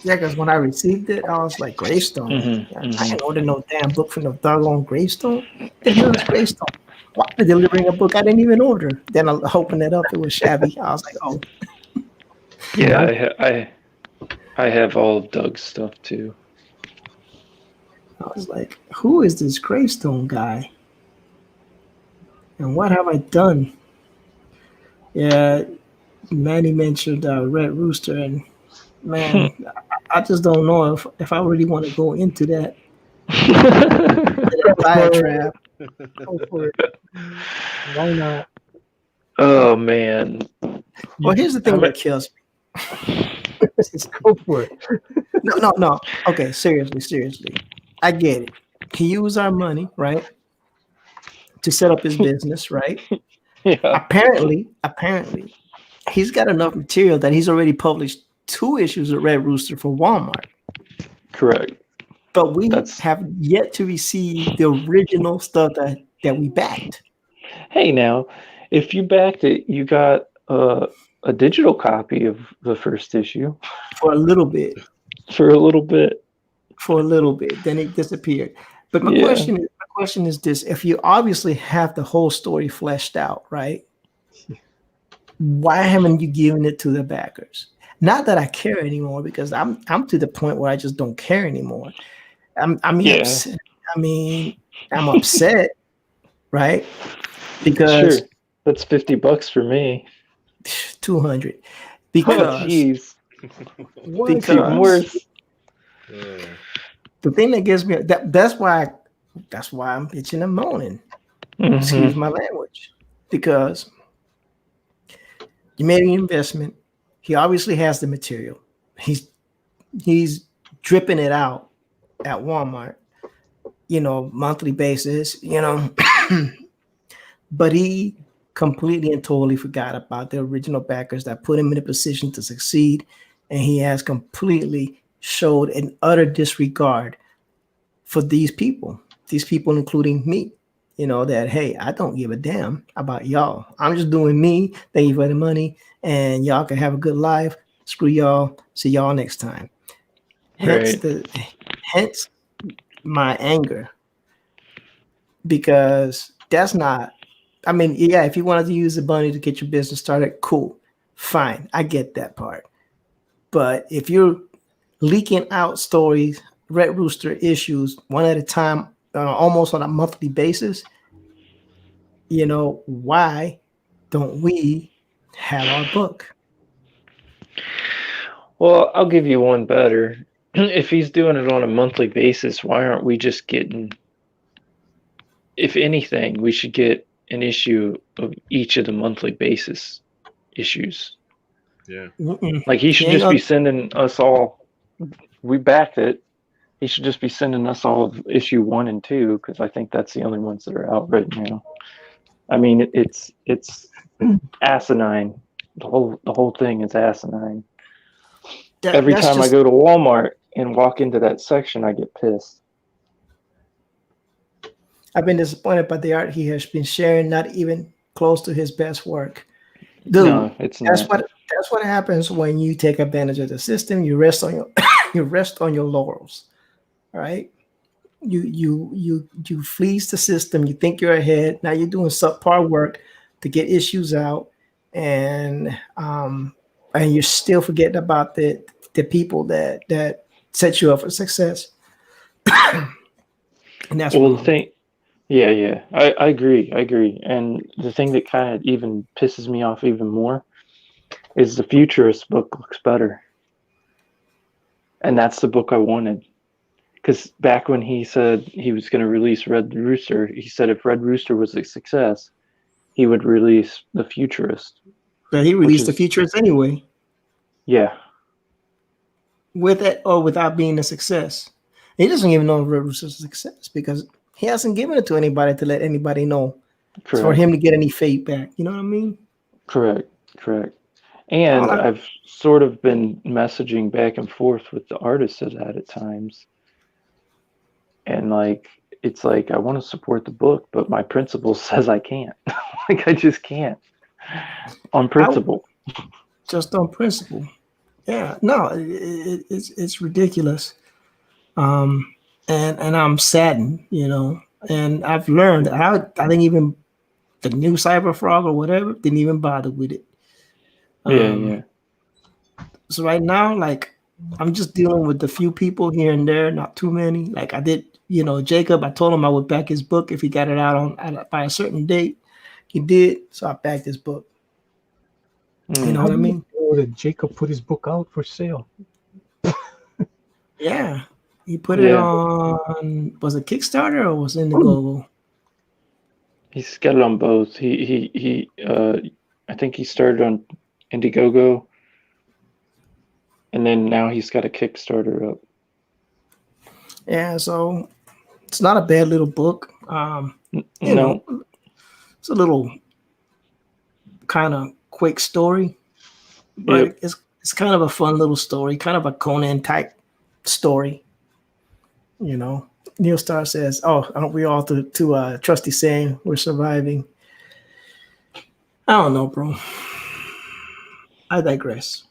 yeah, because when I received it, I was like, Gravestone? I ain't ordered no damn book from no doggone Gravestone. The hell is Gravestone? Why are they delivering a book I didn't even order? Then I opened it up, it was Shabby. I was like, oh. Yeah, I have all of Doug's stuff too. I was like, who is this Gravestone guy? And what have I done? Yeah, Manny mentioned Red Rooster, and man, I just don't know if I really want to go into that. Diatribe. Go for it. Why not? Oh man. Well, here's the thing that kills me. Go for it. No. Okay, seriously. I get it. He used our money, right, to set up his business, right? Yeah. Apparently, he's got enough material that he's already published 2 issues of Red Rooster for Walmart. Correct. But we have yet to receive the original stuff that we backed. Hey, now, if you backed it, you got a digital copy of the first issue. For a little bit. For a little bit. Then it disappeared. But my question is this: if you obviously have the whole story fleshed out, right? Why haven't you given it to the backers? Not that I care anymore, because I'm to the point where I just don't care anymore. Yeah, Upset. I mean, I'm upset, right? sure. Because That's $50 for me. 200. Oh, Because jeez. What? It's even because worse. Oh, the thing that gives me that's why I'm bitching and moaning. Hmm. Excuse my language. Because you made an investment. He obviously has the material. He's dripping it out at Walmart, monthly basis, but he completely and totally forgot about the original backers that put him in a position to succeed. And he has completely showed an utter disregard for these people, including me. That, hey, I don't give a damn about y'all. I'm just doing me. Thank you for the money, and y'all can have a good life. Screw y'all. See y'all next time. Hence Right. the hence my anger, because that's not. I mean, yeah, if you wanted to use the money to get your business started, cool, fine, I get that part. But if you're leaking out stories, Red Rooster issues one at a time, almost on a monthly basis, why don't we have our book? Well, I'll give you one better. If he's doing it on a monthly basis, why aren't we just getting, if anything, we should get an issue of each of the monthly basis issues. yeah. Mm-mm. Like he He should ain't just be gonna, sending us all, we backed it. He should just be sending us all of issue 1 and 2, because I think that's the only ones that are out right now. I mean, it's asinine. The whole thing is asinine. Every that's time I just. go to Walmart and walk into that section, I get pissed. I've been disappointed by the art he has been sharing, not even close to his best work. Dude, No, it's that's not. what that's what happens when you take advantage of the system. You rest on your you rest on your laurels, right? You fleece the system. You think you're ahead. Now you're doing subpar work to get issues out, and you're still forgetting about the people that set you up for success, and that's Well, the wrong. thing, yeah, yeah, I agree. I agree. And the thing that kind of even pisses me off even more is the Futurist book looks better. And that's the book I wanted. Because back when he said he was going to release Red Rooster, he said if Red Rooster was a success, he would release the Futurist, But he which released the is, futures anyway, yeah, with it or without being a success. He doesn't even know if Red Rooster's a success because he hasn't given it to anybody to let anybody know. It's for correct, him to get any feedback. You know what I mean? correct, correct. All And I, I've sort of been messaging back and forth with the artist of that at times. And like, it's like, I want to support the book, but my principle says I can't. Like, I just can't on I principle. just on principle. Yeah, no, it's ridiculous. Um, and I'm saddened, and I've learned. I think even the new Cyber Frog or whatever didn't even bother with it. Yeah, Um, yeah. so right now, like, I'm just dealing with a few people here and there, not too many. Like I did, Jacob. I told him I would back his book if he got it out by a certain date. He did, so I backed his book. You know Mm. How what I do you mean? know that Jacob put his book out for sale? Yeah. He put it Yeah, on, was it Kickstarter or was it Indiegogo? he's got it on both. I think he started on Indiegogo, and then now he's got a Kickstarter up. Yeah, so it's not a bad little book. You know, No, it's a little kind of quick story, but yep, it's kind of a fun little story, kind of a Conan type story. You know, Neil Starr says, "Oh, aren't we all to Trusty saying we're surviving?" I don't know, bro. I digress.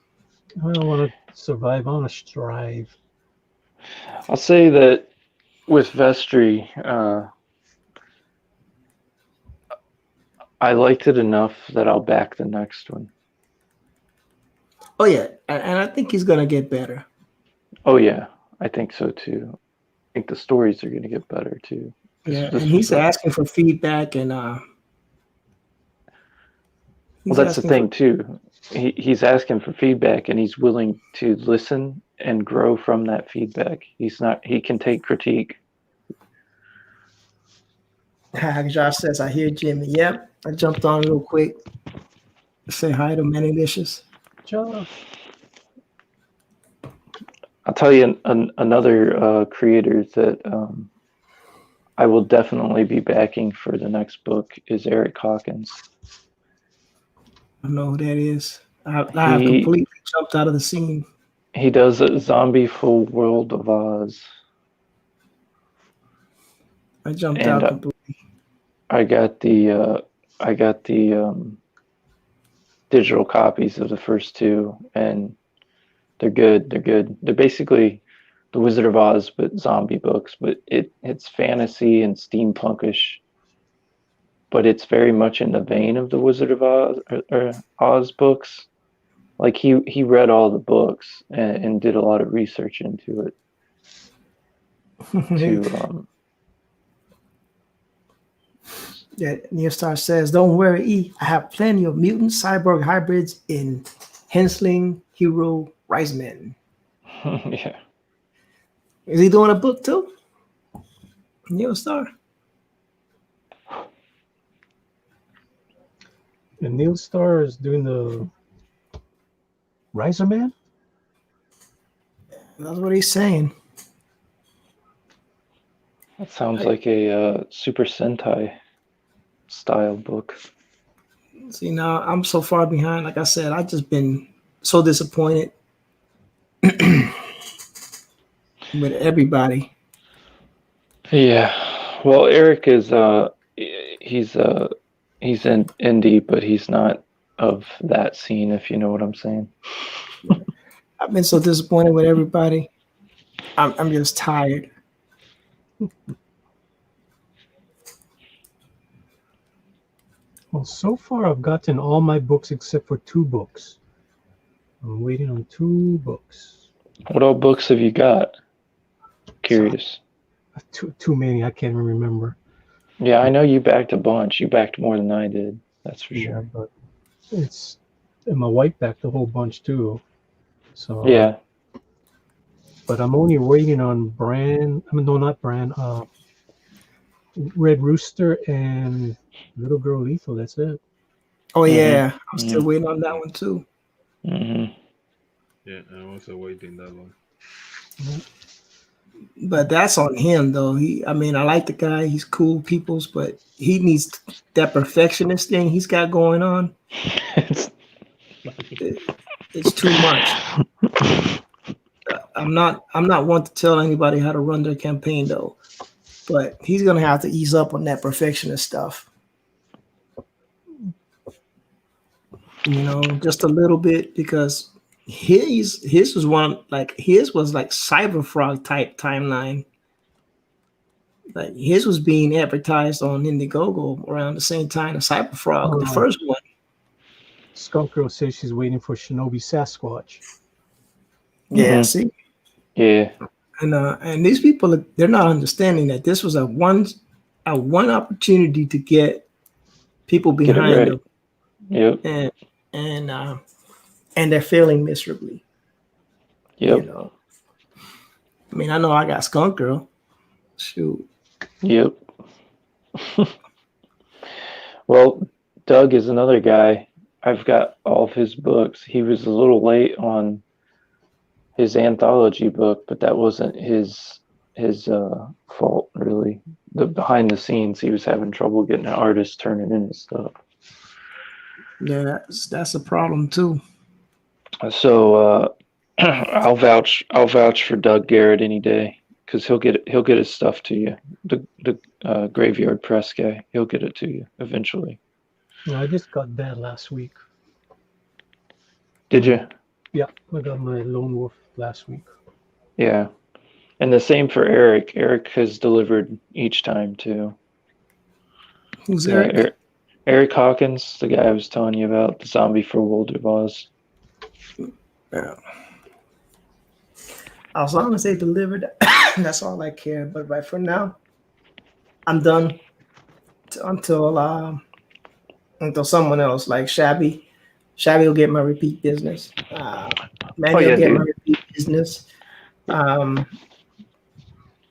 I don't want to survive. I want to strive. I'll say that with Vestry, I liked it enough that I'll back the next one. Oh yeah, and I think he's gonna get better. Oh yeah, I think so too. I think the stories are going to get better too. Yeah, This and was he's a, asking for feedback, and well, he's that's the asking for. thing too. He's asking for feedback, and he's willing to listen and grow from that feedback. He's not. He can take critique. Josh says, "I hear Jimmy." Yep, I jumped on real quick. Say hi to Many Dishes. Josh. I'll tell you another creator that I will definitely be backing for the next book is Eric Hawkins. I don't know who that is. I have He completely jumped out of the scene. he does a zombie full world of Oz, I jumped and out completely. I got the digital copies of the first two, and they're good. They're good. They're basically the Wizard of Oz, but zombie books. But it's fantasy and steampunkish, but it's very much in the vein of the Wizard of Oz or Oz books. Like he read all the books and did a lot of research into it to Yeah, Neostar says, "Don't worry, E. I have plenty of mutant cyborg hybrids in Hensling Hero Riseman." yeah. Is he doing a book too? Neostar? And Neil Starr is doing the Riser Man. That's what he's saying. That sounds like a Super Sentai style book. See, now I'm so far behind. Like I said, I've just been so disappointed with everybody. Yeah. Well, Eric is he's he's in indie, but he's not of that scene, if you know what I'm saying. I've been so disappointed with everybody. I'm just tired. Well, so far I've gotten all my books except for 2 books. I'm waiting on 2 books. What all books have you got? Curious. Too many. I can't even remember. Yeah, I know you backed a bunch. You backed more than I did. That's for Yeah, sure. but it's and my wife backed a whole bunch too. So Yeah. but I'm only waiting on Bran. I mean, no, not Bran. Red Rooster and Little Girl Lethal. That's it. Oh yeah, Mm-hmm. I'm still waiting on that one too. Mm-hmm. Yeah, I'm also waiting that one. But that's on him though. I mean, I like the guy. He's cool, peoples, but he needs that perfectionist thing he's got going on. It's too much. I'm not one to tell anybody how to run their campaign though, but he's gonna have to ease up on that perfectionist stuff. You know, just a little bit, because his was like Cyber Frog type timeline. Like his was being advertised on Indiegogo around the same time as Cyber Frog, the first one. Skunk Girl says she's waiting for Shinobi Sasquatch. Yeah, Mhm. see, Yeah. and these people, they're not understanding that this was a one opportunity to get people Get it behind right. them, Yep. and they're failing miserably. Yep. You know, I mean, I know I got Skunk Girl. Shoot. Yep. Well, Doug is another guy. I've got all of his books. He was a little late on his anthology book, but that wasn't his fault really. The behind the scenes, he was having trouble getting an artist turning in his stuff. Yeah, that's a problem too. So I'll vouch for Doug Garrett any day, because he'll get his stuff to you. The Graveyard Press guy, he'll get it to you eventually. I just got that last week. Did you? Yeah, I got my Lone Wolf last week. Yeah. And the same for Eric. Eric has delivered each time too. Who's Eric? Eric Hawkins, the guy I was telling you about, the zombie for World of Oz. Yeah. As long as they delivered, that's all I care. But right for now, I'm done until someone else like Shabby. Shabby will get my repeat business. Oh Manny will yeah, get my dude. repeat business. Um,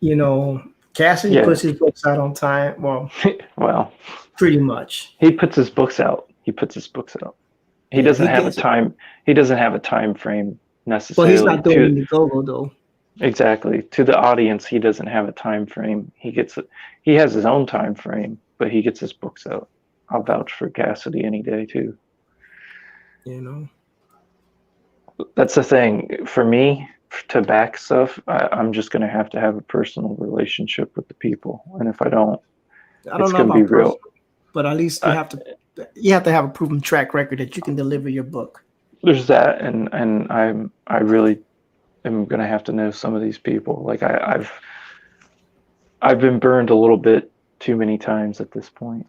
you know, Cassidy Yeah. puts his books out on time. Well, Well, pretty much. he puts his books out. He puts his books out. He Yeah, doesn't he have a gets it. time. He doesn't have a time frame Well, he's necessarily not doing to Indiegogo though. exactly to the audience. He doesn't have a time frame. He has his own time frame, but he gets his books out. I'll vouch for Cassidy any day too. You know. That's the thing for me to back stuff. I'm just gonna have to have a personal relationship with the people, and if I don't, I don't it's know gonna be about real. personal, but at least Uh, you have to have a proven track record that you can deliver your book. there's that, and I really am gonna have to know some of these people. Like I've been burned a little bit too many times at this point.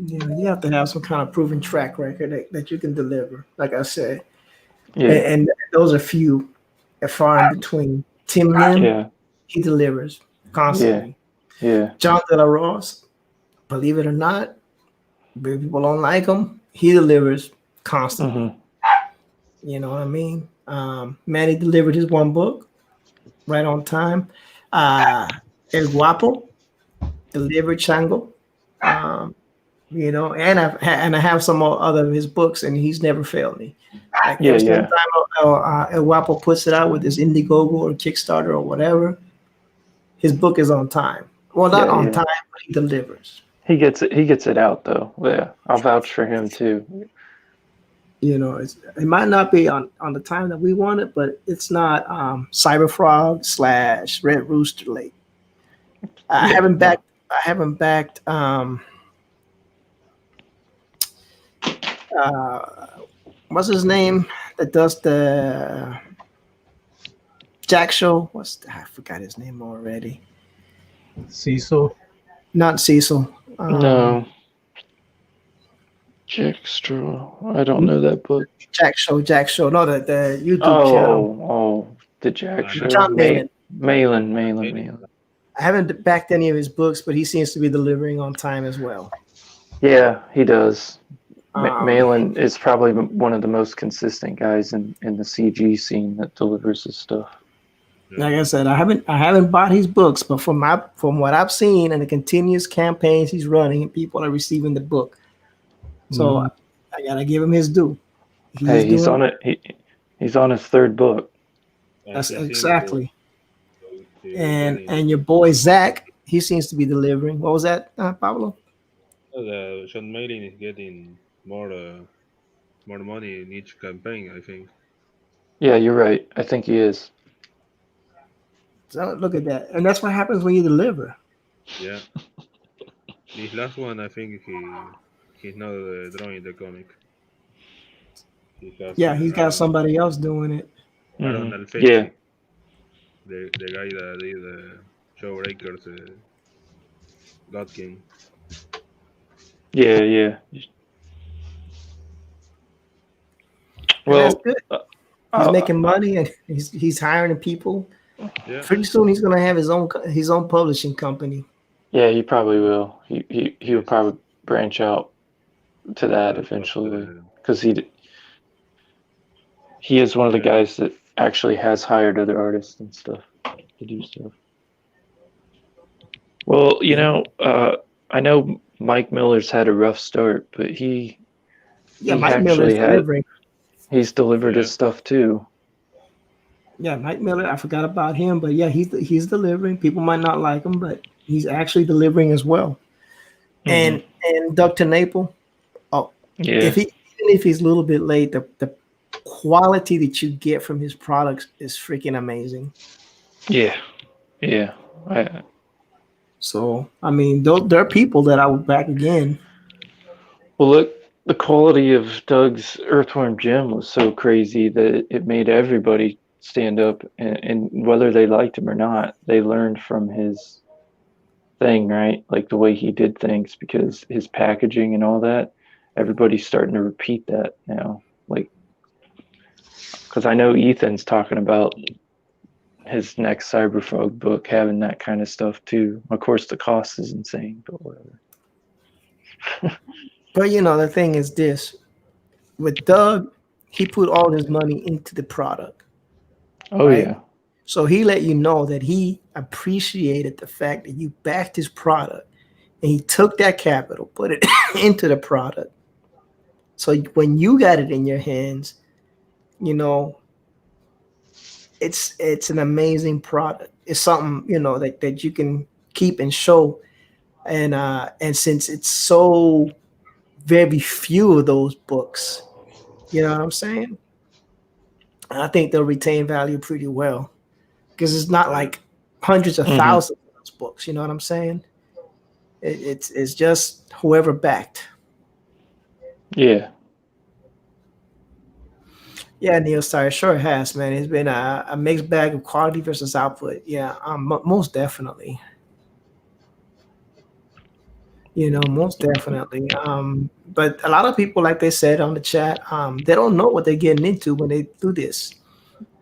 You know, you have to have some kind of proven track record that you can deliver. Like I said, Yeah, and those are few and far in between. Tim Lim, yeah, he delivers yeah, constantly. yeah. John De La Ross, believe it or not, people don't like him. He delivers constantly. Hmm. You know what I mean? Manny delivered his one book right on time. El Guapo delivered Chango. Um, you know, and I have some more other of his books, and he's never failed me. Like Yeah, every single yeah, time El Guapo puts it out with his Indiegogo or Kickstarter or whatever, his book is on time. Well, not yeah, on yeah. time, but he delivers. He gets it. He gets it out though. Yeah, I'll vouch for him too. You know, it might not be on the time that we want it, but it's not Cyberfrog / Red Rooster late. I Yeah, haven't no. backed. I haven't backed. Uh, what's his name that does the Jack show? I forgot his name already. Cecil. Not Cecil. No, Jack Straw. I don't know that book. Jack show. Jack show. No, the YouTube channel. Oh, the Jack I know. Show. John Malin. Malin. I haven't backed any of his books, but he seems to be delivering on time as well. Yeah, he does. Um, Malin is probably one of the most consistent guys in the CG scene that delivers his stuff. Yeah. like I said, I haven't bought his books, but from what I've seen and the continuous campaigns he's running, people are receiving the book. So Mhm. I gotta give him his due. He's Hey, he's doing on it. He's on his third book. I that's see him exactly. getting And your boy Zach, he seems to be delivering. What was that, Pablo? Sean Mailing is getting more money in each campaign. I think. Yeah, you're right. I think he is. So look at that, and that's what happens when you deliver. Yeah. This last one, I think he's not drawing the comic. He has Yeah, he's got somebody else doing it. Aaron Hmm. Yeah, Alfeci, the guy that did Showbreakers, God King. yeah. And that's Well, good. uh, He's uh, making money and he's hiring people. Yeah. Pretty soon he's gonna have his own publishing company. yeah, he probably will. He will Yes. probably branch out to that eventually After, because he is one of the yeah. guys that actually has hired other artists and stuff to do stuff. Well, I know Mike Miller's had a rough start, but Yeah, he Mike Miller's actually delivering. he's delivered Yeah. his stuff too. Yeah, Mike Miller. I forgot about him, but yeah, he's delivering. People might not like him, but he's actually delivering as well. Hmm. And Dr. Naple. Oh, Yeah, even if he's a little bit late, the quality that you get from his products is freaking amazing. yeah, yeah. I, So I mean, there are people that I would back again. well, look, the quality of Doug's Earthworm Jim was so crazy that it made everybody stand up, and whether they liked him or not, they learned from his thing, right? Like the way he did things because his packaging and all that, everybody's starting to repeat that now. Like Because I know Ethan's talking about his next Cyberfog book having that kind of stuff too. Of course, the cost is insane, but whatever. But the thing is this: with Doug, he put all his money into the product, Oh right? yeah, So he let you know that he appreciated the fact that you backed his product, and he took that capital, put it into the product. So when you got it in your hands, you know it's an amazing product. It's something that you can keep and show, and since it's so very few of those books, you know what I'm saying? I think they'll retain value pretty well because it's not Yeah. like hundreds of hmm thousands of those books. You know what I'm saying? It's just whoever backed. yeah, Yeah, Neil, sorry, sure has, man. It's been a mixed bag of quality versus output. Yeah, most definitely. Most definitely. But a lot of people, like they said on the chat, they don't know what they're getting into when they do this.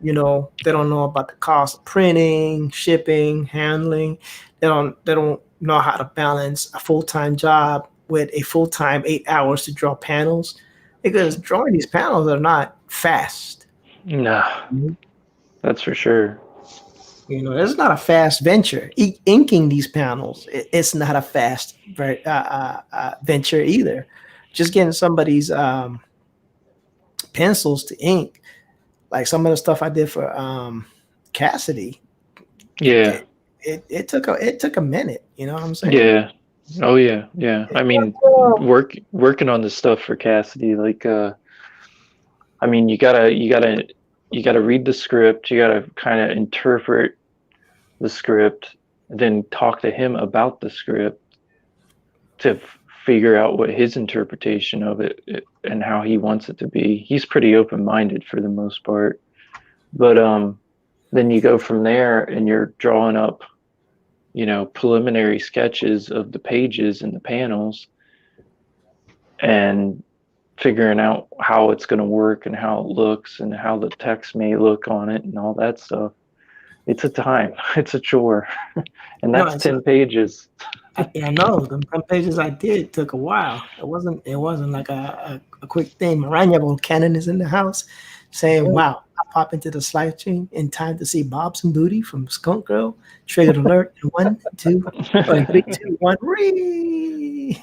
They don't know about the cost of printing, shipping, handling. They don't know how to balance a full-time job with a full-time 8 hours to draw panels, because drawing these panels are not fast. nah, that's for sure. It's not a fast venture. Inking these panels, it's not a fast venture either. Just getting somebody's pencils to ink, like some of the stuff I did for Cassidy, Yeah, it, it took a minute. You know what I'm saying? yeah, oh yeah, yeah. I mean, working on this stuff for Cassidy, like, I mean, you gotta read the script. You gotta kind of interpret the script, then talk to him about the script to figure out what his interpretation of it and how he wants it to be. He's pretty open-minded for the most part, but then you go from there and you're drawing up, preliminary sketches of the pages and the panels and figuring out how it's going to work and how it looks and how the text may look on it and all that stuff. It's a time. It's a chore. And No, that's 10 pages. I know the pages I did took a while. It wasn't like a quick thing. Maranya Cannon is in the house saying, "Wow, I pop into the live stream in time to see Bob's and Booty from Skunk Girl. Triggered alert in 1, 2, or 3, 2, 1. Ree!"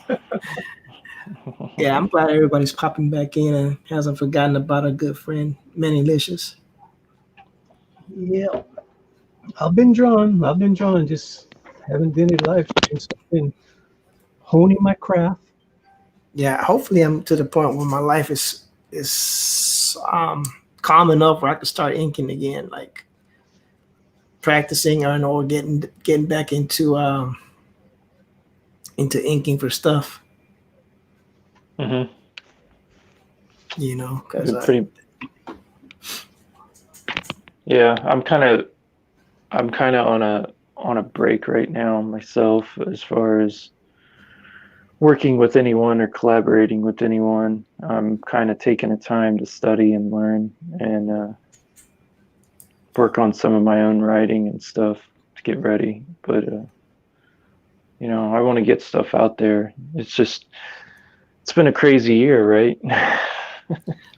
Yeah, I'm glad everybody's popping back in and hasn't forgotten about our good friend Manny-licious. Yeah, I've been drawn. I've been drawn. Just haven't done it live stream. So I've been honing my craft. Yeah, hopefully I'm to the point where my life is calm enough where I can start inking again, like practicing or getting back into inking for stuff. Mm-hmm. Because Pretty. Yeah, I'm kind of on a break right now myself as far as working with anyone or collaborating with anyone. I'm kind of taking a time to study and learn and work on some of my own writing and stuff to get ready. But I want to get stuff out there. It's been a crazy year, right?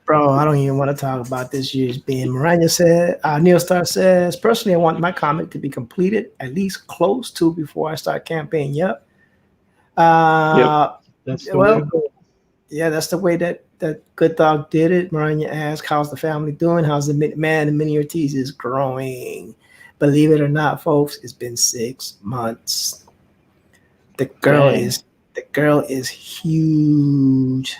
bro, I don't even want to talk about this year's being. Maranya said, Neil Star says, personally, I want my comic to be completed at least close to before I start campaign. Yep. Yep. That's the way to Well, go. yeah, that's the way that Good Dog did it. Maranya asked, "How's the family doing? How's the man and Mini Ortiz is growing?" Believe it or not, folks, it's been 6 months. The girl Dang. is the girl is huge.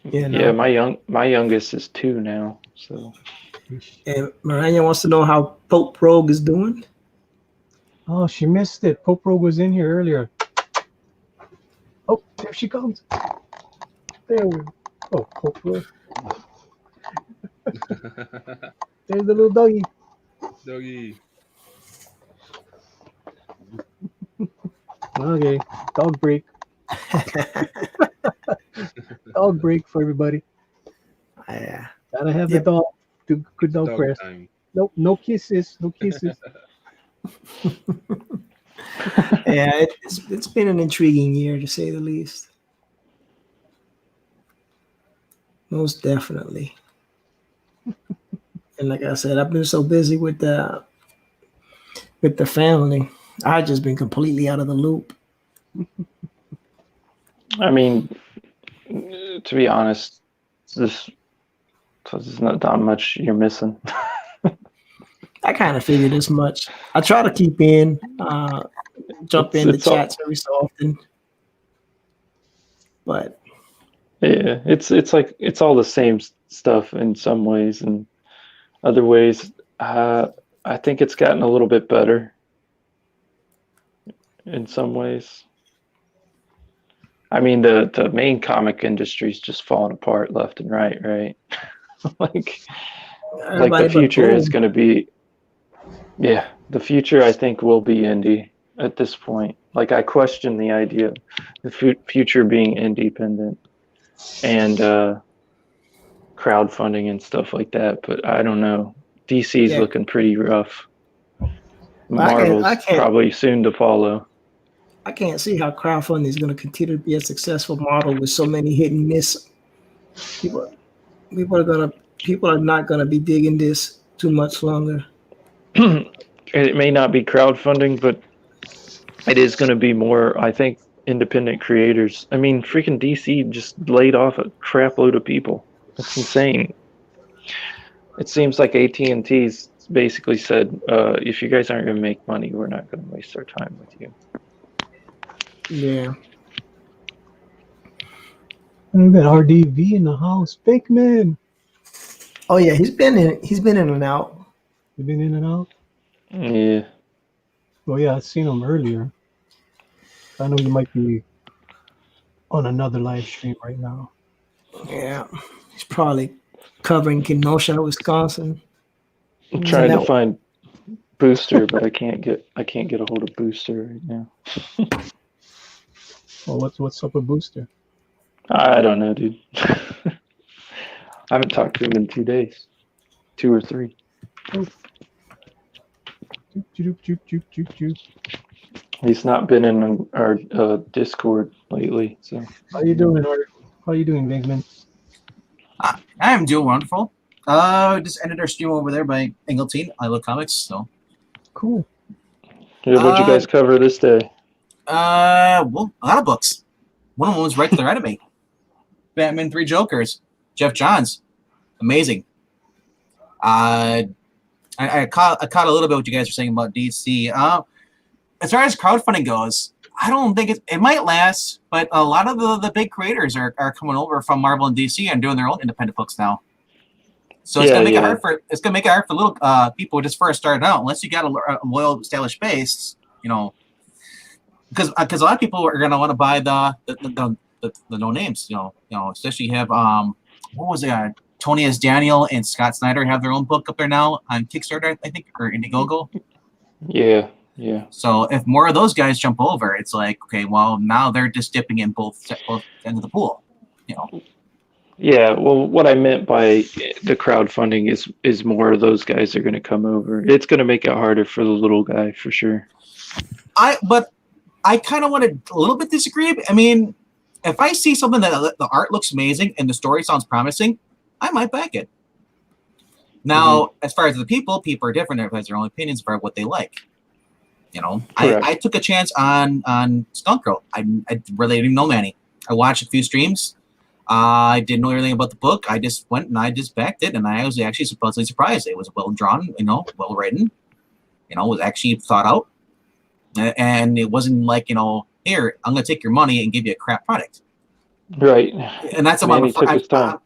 Yeah, my youngest is 2 now, so. And Maranya wants to know how Pope Rogue is doing. Oh, she missed it. Pope Rogue was in here earlier. Oh, there she comes. There we go. Oh, Pope Rogue. There's the little doggy. Doggy. Okay, dog break. Dog break for everybody. Yeah. Gotta have the Yep. dog. Do good It's dog dog press. time. Nope, no kisses, no kisses. Yeah, it's been an intriguing year to say the least. Most definitely. And like I said, I've been so busy with the family. I've just been completely out of the loop. I mean, to be honest, this there's not that much you're missing. I kind of figured as much. I try to keep in, jump It's in the it's all chats every so often, but yeah. It's like it's all the same stuff in some ways, and other ways. I think it's gotten a little bit better in some ways. I mean, the main comic industry's just falling apart left and right, right? like like the everybody but future is Boom. going to be yeah, the future I think will be indie at this point. Like I question the idea of the future being independent and crowdfunding and stuff like that, but I don't know. DC's Yeah, looking pretty rough. I can't, I Marvel's can't, probably soon to follow. I can't see how crowdfunding is going to continue to be a successful model with so many hit and miss. People, people are gonna, people are not gonna be digging this too much longer. It may not be crowdfunding, but it is going to be more, I think, independent creators. I mean, freaking DC just laid off a crap load of people. That's insane. It seems like AT&T's basically said, if you guys aren't going to make money, we're not going to waste our time with you. Yeah. We got RDV in the house. Big man. Oh yeah, he's been in and out. You been in and out? Yeah. Well, yeah, I seen him earlier. I know you might be on another live stream right now. Yeah, he's probably covering Kenosha, Wisconsin. I'm He's in trying to that. find Booster, but I can't get a hold of Booster right now. Well, what's up with Booster? I don't know, dude. I haven't talked to him in 2 days. 2 or 3. Oh. Doop, doop, doop, doop, doop. He's not been in our Discord lately, so How you doing, Art? How you doing, big man? I am doing wonderful. Just ended our stream over there by Engeltine. I love comics, so. Cool. yeah, what'd you guys cover this day? Well, a lot of books. One of them was regular anime. Batman 3 Jokers. Jeff Johns. Amazing. I caught a little bit what you guys were saying about DC. As far as crowdfunding goes, I don't think it might last, but a lot of the big creators are coming over from Marvel and DC and doing their own independent books now. So it's gonna make it hard for little people who just first started out, unless you got a loyal established base, because a lot of people are gonna want to buy the no names, especially you have what was it? Tony S. Daniel and Scott Snyder have their own book up there now on Kickstarter, I think, or Indiegogo. Yeah. So if more of those guys jump over, it's like, okay, well, now they're just dipping in both ends of the pool, Yeah, well, what I meant by the crowdfunding is more of those guys are going to come over. It's going to make it harder for the little guy for sure. But I kind of want to a little bit disagree. I mean, if I see something that the art looks amazing and the story sounds promising, I might back it. Now, as far as the people are different. Everybody has their own opinions about what they like. I took a chance on Skunk Girl. I really didn't know Manny. I watched a few streams. I didn't know anything about the book. I just went and I just backed it, and I was actually supposedly surprised. It was well drawn, well written. Was actually thought out, and it wasn't like here, I'm going to take your money and give you a crap product. Right. And that's what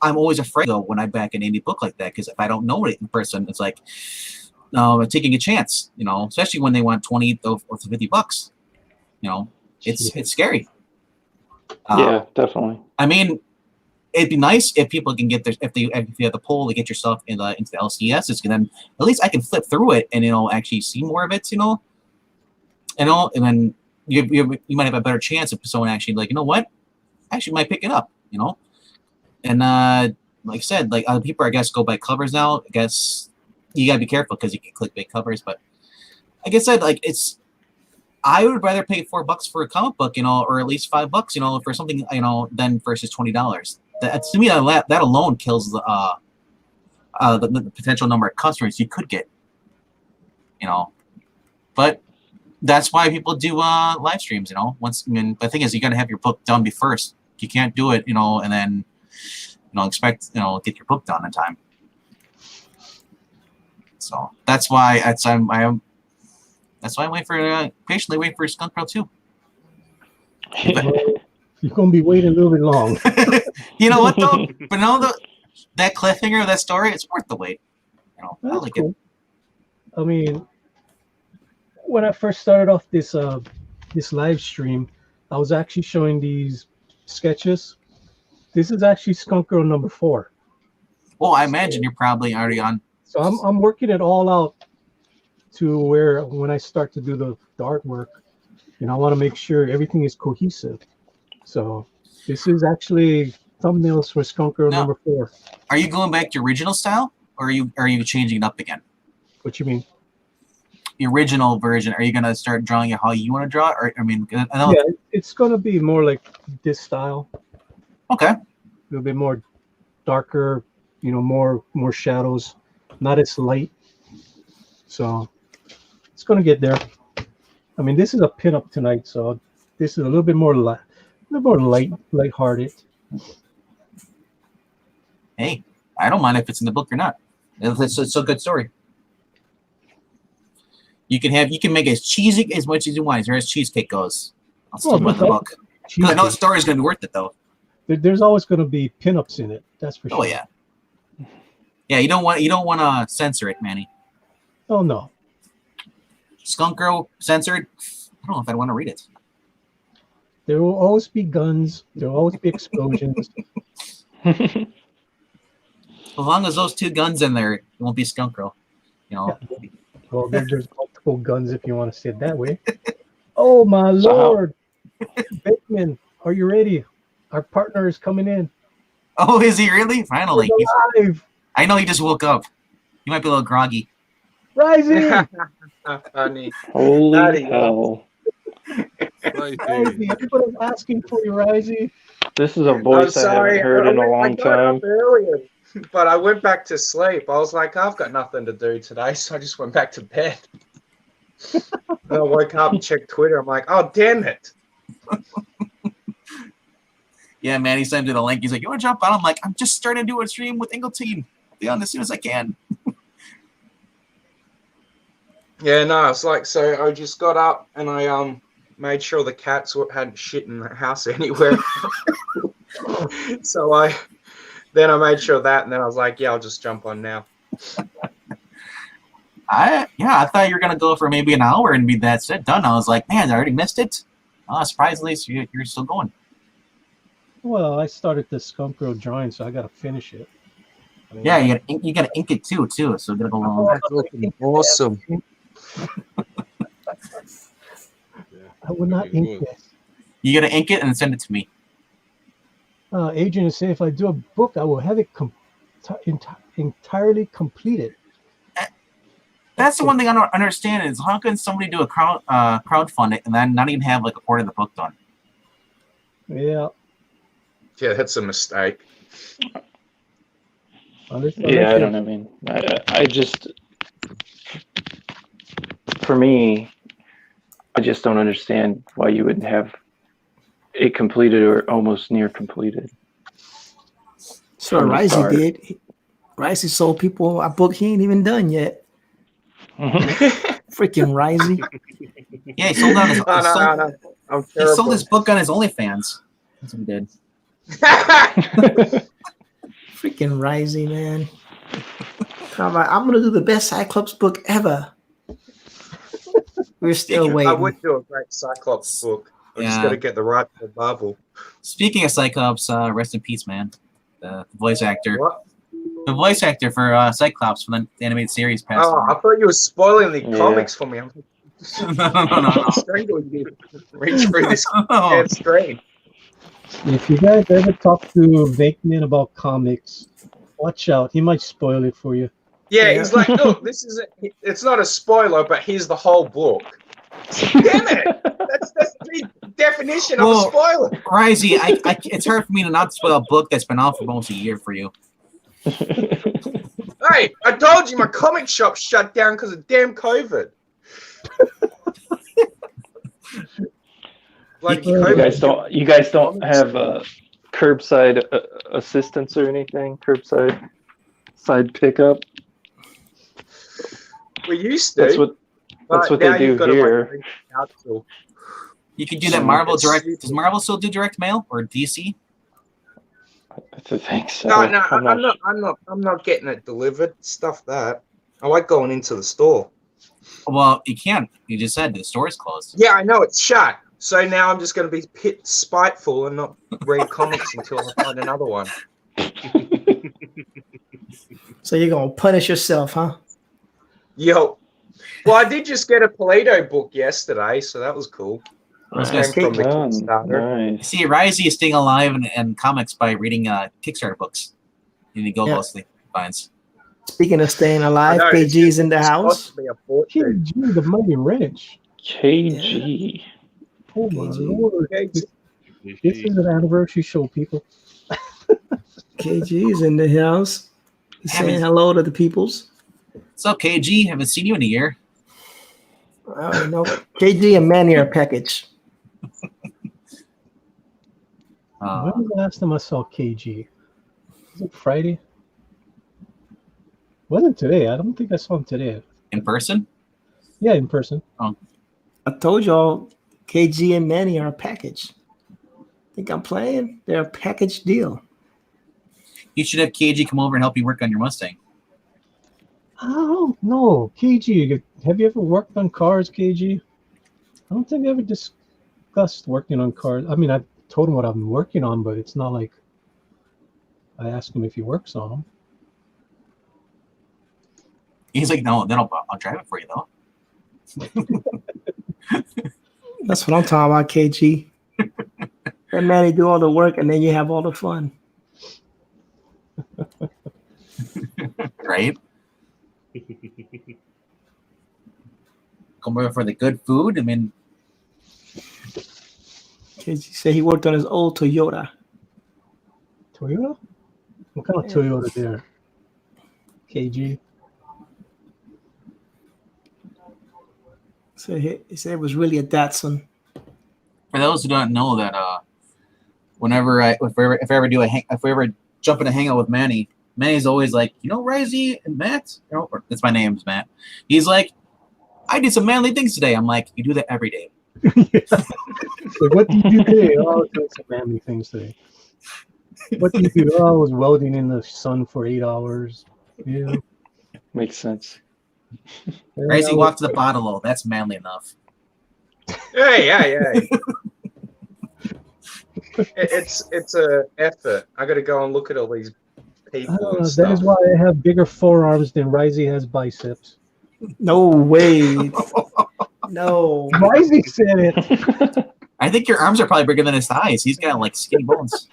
I'm always afraid though when I back an indie book like that, because if I don't know it in person, it's like taking a chance. Especially when they want $20 or $50. It's scary. Yeah, definitely. I mean, it'd be nice if people can get if you have the pull to get yourself into the LCS, then at least I can flip through it and actually see more of it. And then you might have a better chance if someone actually like, what, I actually might pick it up. And like I said, like other people, I guess, go by covers now. I guess you gotta be careful because you can click big covers. But like I said, like I would rather pay $4 for a comic book, or at least $5, for something, than versus $20. That, to me, that alone kills the potential number of customers you could get. But that's why people do live streams. The thing is, you got to have your book done first. You can't do it, and then expect get your book done in time. So that's why I patiently wait for Skunk Girl 2. You're gonna be waiting a little bit long. You know what though? But that cliffhanger of that story, it's worth the wait. I like cool. it. I mean, when I first started off this live stream, I was actually showing these sketches. This is actually Skunk Girl number 4. Well, I imagine you're probably already on. So I'm working it all out to where when I start to do the artwork, I want to make sure everything is cohesive. So this is actually thumbnails for Skunk Girl number 4. Are you going back to original style, or are you changing it up again? What you mean? The original version. Are you gonna start drawing it how you want to draw it? Or It's gonna be more like this style. Okay. A little bit more darker, more shadows, not as light. So it's gonna get there. I mean, this is a pinup tonight, so this is a little bit more light-hearted. Hey, I don't mind if it's in the book or not. It's a good story. You can make it as cheesy as much as you want, as far as cheesecake goes. I'll still put the book. I know the story is going to be worth it, though. There's always going to be pinups in it. That's for sure. Oh yeah. Yeah, you don't want to censor it, Manny. Oh no. Skunk Girl censored. I don't know if I want to read it. There will always be guns. There will always be explosions. As long as those 2 guns in there, it won't be Skunk Girl. Yeah. Well, there's multiple guns if you want to say it that way. Oh my Lord, Bateman, are you ready? Our partner is coming in. Oh, is he really? Finally. He's alive. I know he just woke up. He might be a little groggy. Rising. Funny. Holy hell. Rising. Everybody's asking for you, Rising. This is a voice I haven't heard in a long time. Earlier, but I went back to sleep. I was like, I've got nothing to do today, so I just went back to bed. I woke up and checked Twitter. I'm like, oh, damn it. Yeah, man, he sent me the link. He's like, you want to jump on? I'm like, I'm just starting to do a stream with Ingleton. Be on as soon as I can. Yeah, no, it's like, so I just got up and I made sure the cats hadn't shit in the house anywhere. So I made sure of that, and then I was like, yeah, I'll just jump on now. I thought you were gonna go for maybe an hour and be that's it done. I was like, man, I already missed it. Surprisingly, so you're still going. Well, I started the Skunk Girl drawing, so I gotta finish it. I mean, Yeah, you gotta ink it too. So it's gonna go long. That's looking awesome. I would not ink this. You gotta ink it and send it to me. Adrian said, if I do a book, I will have it entirely completed. That's the one thing I don't understand is how can somebody do a crowdfunding and then not even have like a quarter of the book done? Yeah. Yeah, that's a mistake. Yeah, I don't know. I mean, I just, for me, I just don't understand why you wouldn't have it completed or almost near completed. So Risey did. Risey sold people a book he ain't even done yet. Freaking Risey. Yeah, he sold on his. He he sold his book on his OnlyFans. That's what he did. Freaking Risey, man. I'm gonna do the best Cyclops book ever. We're still waiting. I would do a great Cyclops book. I just got to get the right for Marvel. Speaking of Cyclops, rest in peace, man. The voice actor. What? The voice actor for Cyclops from the animated series passed away. I thought you were spoiling the comics for me. I'm No. strangling you. Reach through this screen. If you guys ever talk to Vakeman about comics, Watch out. He might spoil it for you. Yeah, Yeah. he's like, look, this is it's not a spoiler, but here's the whole book. Damn it! That's the definition of a Well, spoiler. Risey, it's hard for me to not spoil a book that's been out for almost a year for you. Hey, I told you my comic shop shut down because of damn COVID. Like You guys don't have curbside assistance or anything? Curbside side pickup? We used to. That's what now they do you've gotta, here. like, out till- You can do that Marvel It's direct. stupid. Does Marvel still do direct mail or DC? I think so. No, I'm not getting it delivered. Stuff that. I like going into the store. Well, you can't. You just said the store's closed. Yeah, I know it's shut. So now I'm just going to be spiteful and not read comics until I find another one. So you're gonna punish yourself, huh? Yo, well, I did just get a Polito book yesterday, so that was cool. was This came gonna from the Kickstarter. Nice. See, Risey is staying alive in comics by reading Kickstarter books. And he goes Yeah. mostly finds. Speaking of staying alive, I know, it's KG's in the It's house. supposed to be a fortune. KG, the Mighty Wrench. KG. Oh my KG. lord. This is an anniversary show, people. KG's in the house. He's saying Haven't- hello to the peoples. So KG, haven't seen you in a year. I don't know. KG and Manny are package. Uh, When was the last time I saw KG? Was it Friday? Wasn't today. I don't think I saw him today. in person? Yeah, in person. I told y'all KG and Manny are a package. Think I'm playing? They're a package deal. You should have KG come over and help you work on your Mustang. I don't know. KG, have you ever worked on cars, KG? I don't think I ever discussed working on cars. I mean, I told him what I've been working on, but it's not like I asked him if he works on them. He's like, no, then I'll drive it for you though. That's what I'm talking about, KG. Let Manny do all the work and then you have all the fun. Right? Come over for the good food. I mean, KG said he worked on his old Toyota. Toyota? What kind of Toyota there? KG? So he said it was really a Datsun. for those who don't know that, whenever if I ever jump in a hangout with Manny, Manny's always like, you know, Risey and Matt, you know, that's my name's Matt. He's like, I did some manly things today. I'm like, you do that every day. Yeah. Like, what do you do today? Oh, I was doing some manly things today. What do you do? Oh, I was welding in the sun for 8 hours. Yeah. Makes sense. Risey walked to the bottle. That's manly enough. Hey. It's a effort. I got to go and look at all these people and That stuff. is why I have bigger forearms than Risey has biceps. No way. No. Risey said it. I think your arms are probably bigger than his thighs. He's got like skinny bones.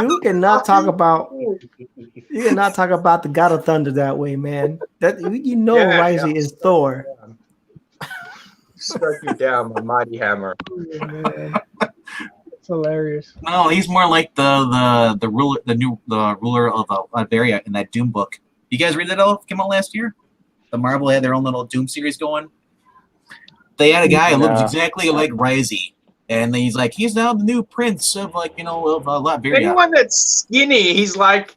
You cannot talk about the God of Thunder that way, man. That you know, Yeah, Risey is Thor. Struck you down, my mighty hammer. It's hilarious. No, he's more like the ruler of Latveria in that Doom book. You guys read that all? Came out last year. The Marvel had their own little Doom series going. They had a guy who looked exactly like Risey, and he's like, he's now the new prince of of Latveria. Anyone that's skinny, he's like,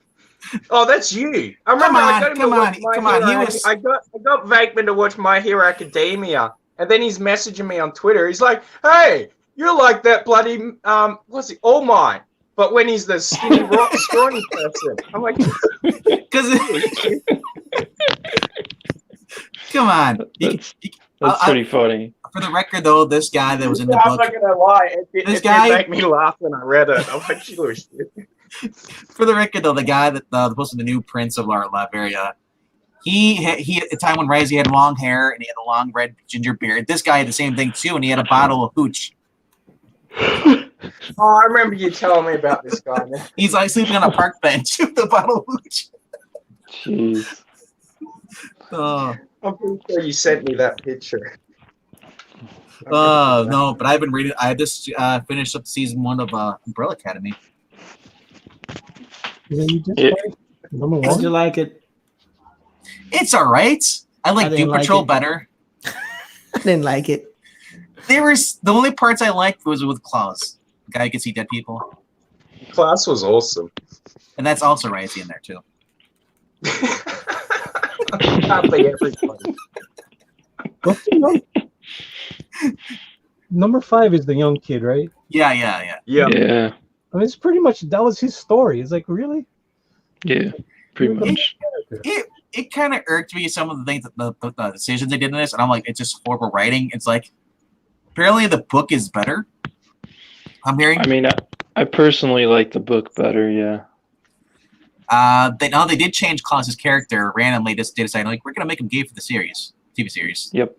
oh, that's you. I remember I got him to watch My Hero. I got Vakeman to watch My Hero Academia, and then he's messaging me on Twitter. He's like, hey, you're like that bloody what's he? All Might. But when he's the skinny, scrawny person, I'm like, Because come on, That's pretty funny. For the record, though, this guy that was in the I'm book, not gonna lie, it This did guy- make me laugh when I read it. I'm like, you shit. for the record, though, the guy that was the new prince of Latveria, he at the time when Risey had long hair and he had a long red ginger beard. This guy had the same thing too, and he had a bottle of hooch. Oh, I remember you telling me about this guy. Man. He's like sleeping on a park bench with a bottle of hooch. Jeez. I'm pretty sure you sent me that picture. No, but I've been reading. I just finished up season 1 of Umbrella Academy. You just Yeah. number How'd you one. like it? It's all right. I like didn't Doom like Patrol it. better. I didn't like it. There was the only parts I liked was with Claus. The guy who could see dead people, Class was awesome. and that's also Risey in there too. Can't be everybody. What's the number 5 is the young kid, right? Yeah. Yeah. Yeah. I mean, it's pretty much that was his story. It's like, really? Yeah. Pretty much. It kind of irked me some of the things that the decisions they did in this, and I'm like, it's just horrible writing. It's like apparently the book is better. I'm hearing. I mean, I personally like the book better. Yeah. They did change Claus's character randomly. They decided like we're gonna make him gay for the TV series. Yep.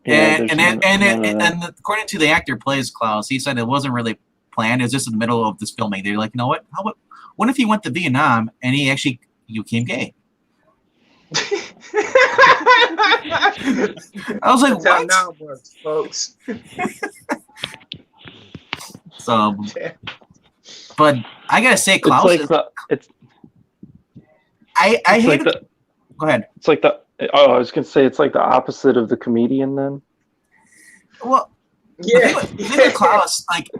Yeah, and according to the actor who plays Klaus, he said it wasn't really planned. It was just in the middle of this filming. They're like, you know what? What if he went to Vietnam and he actually became gay? I was like, That's how what? now it works, folks. So, but I gotta say, it's Klaus. like I hate like it. Go ahead. It's like the. Oh, I was gonna say it's like the opposite of the comedian. Then. Well, Yeah. the thing with Klaus, like,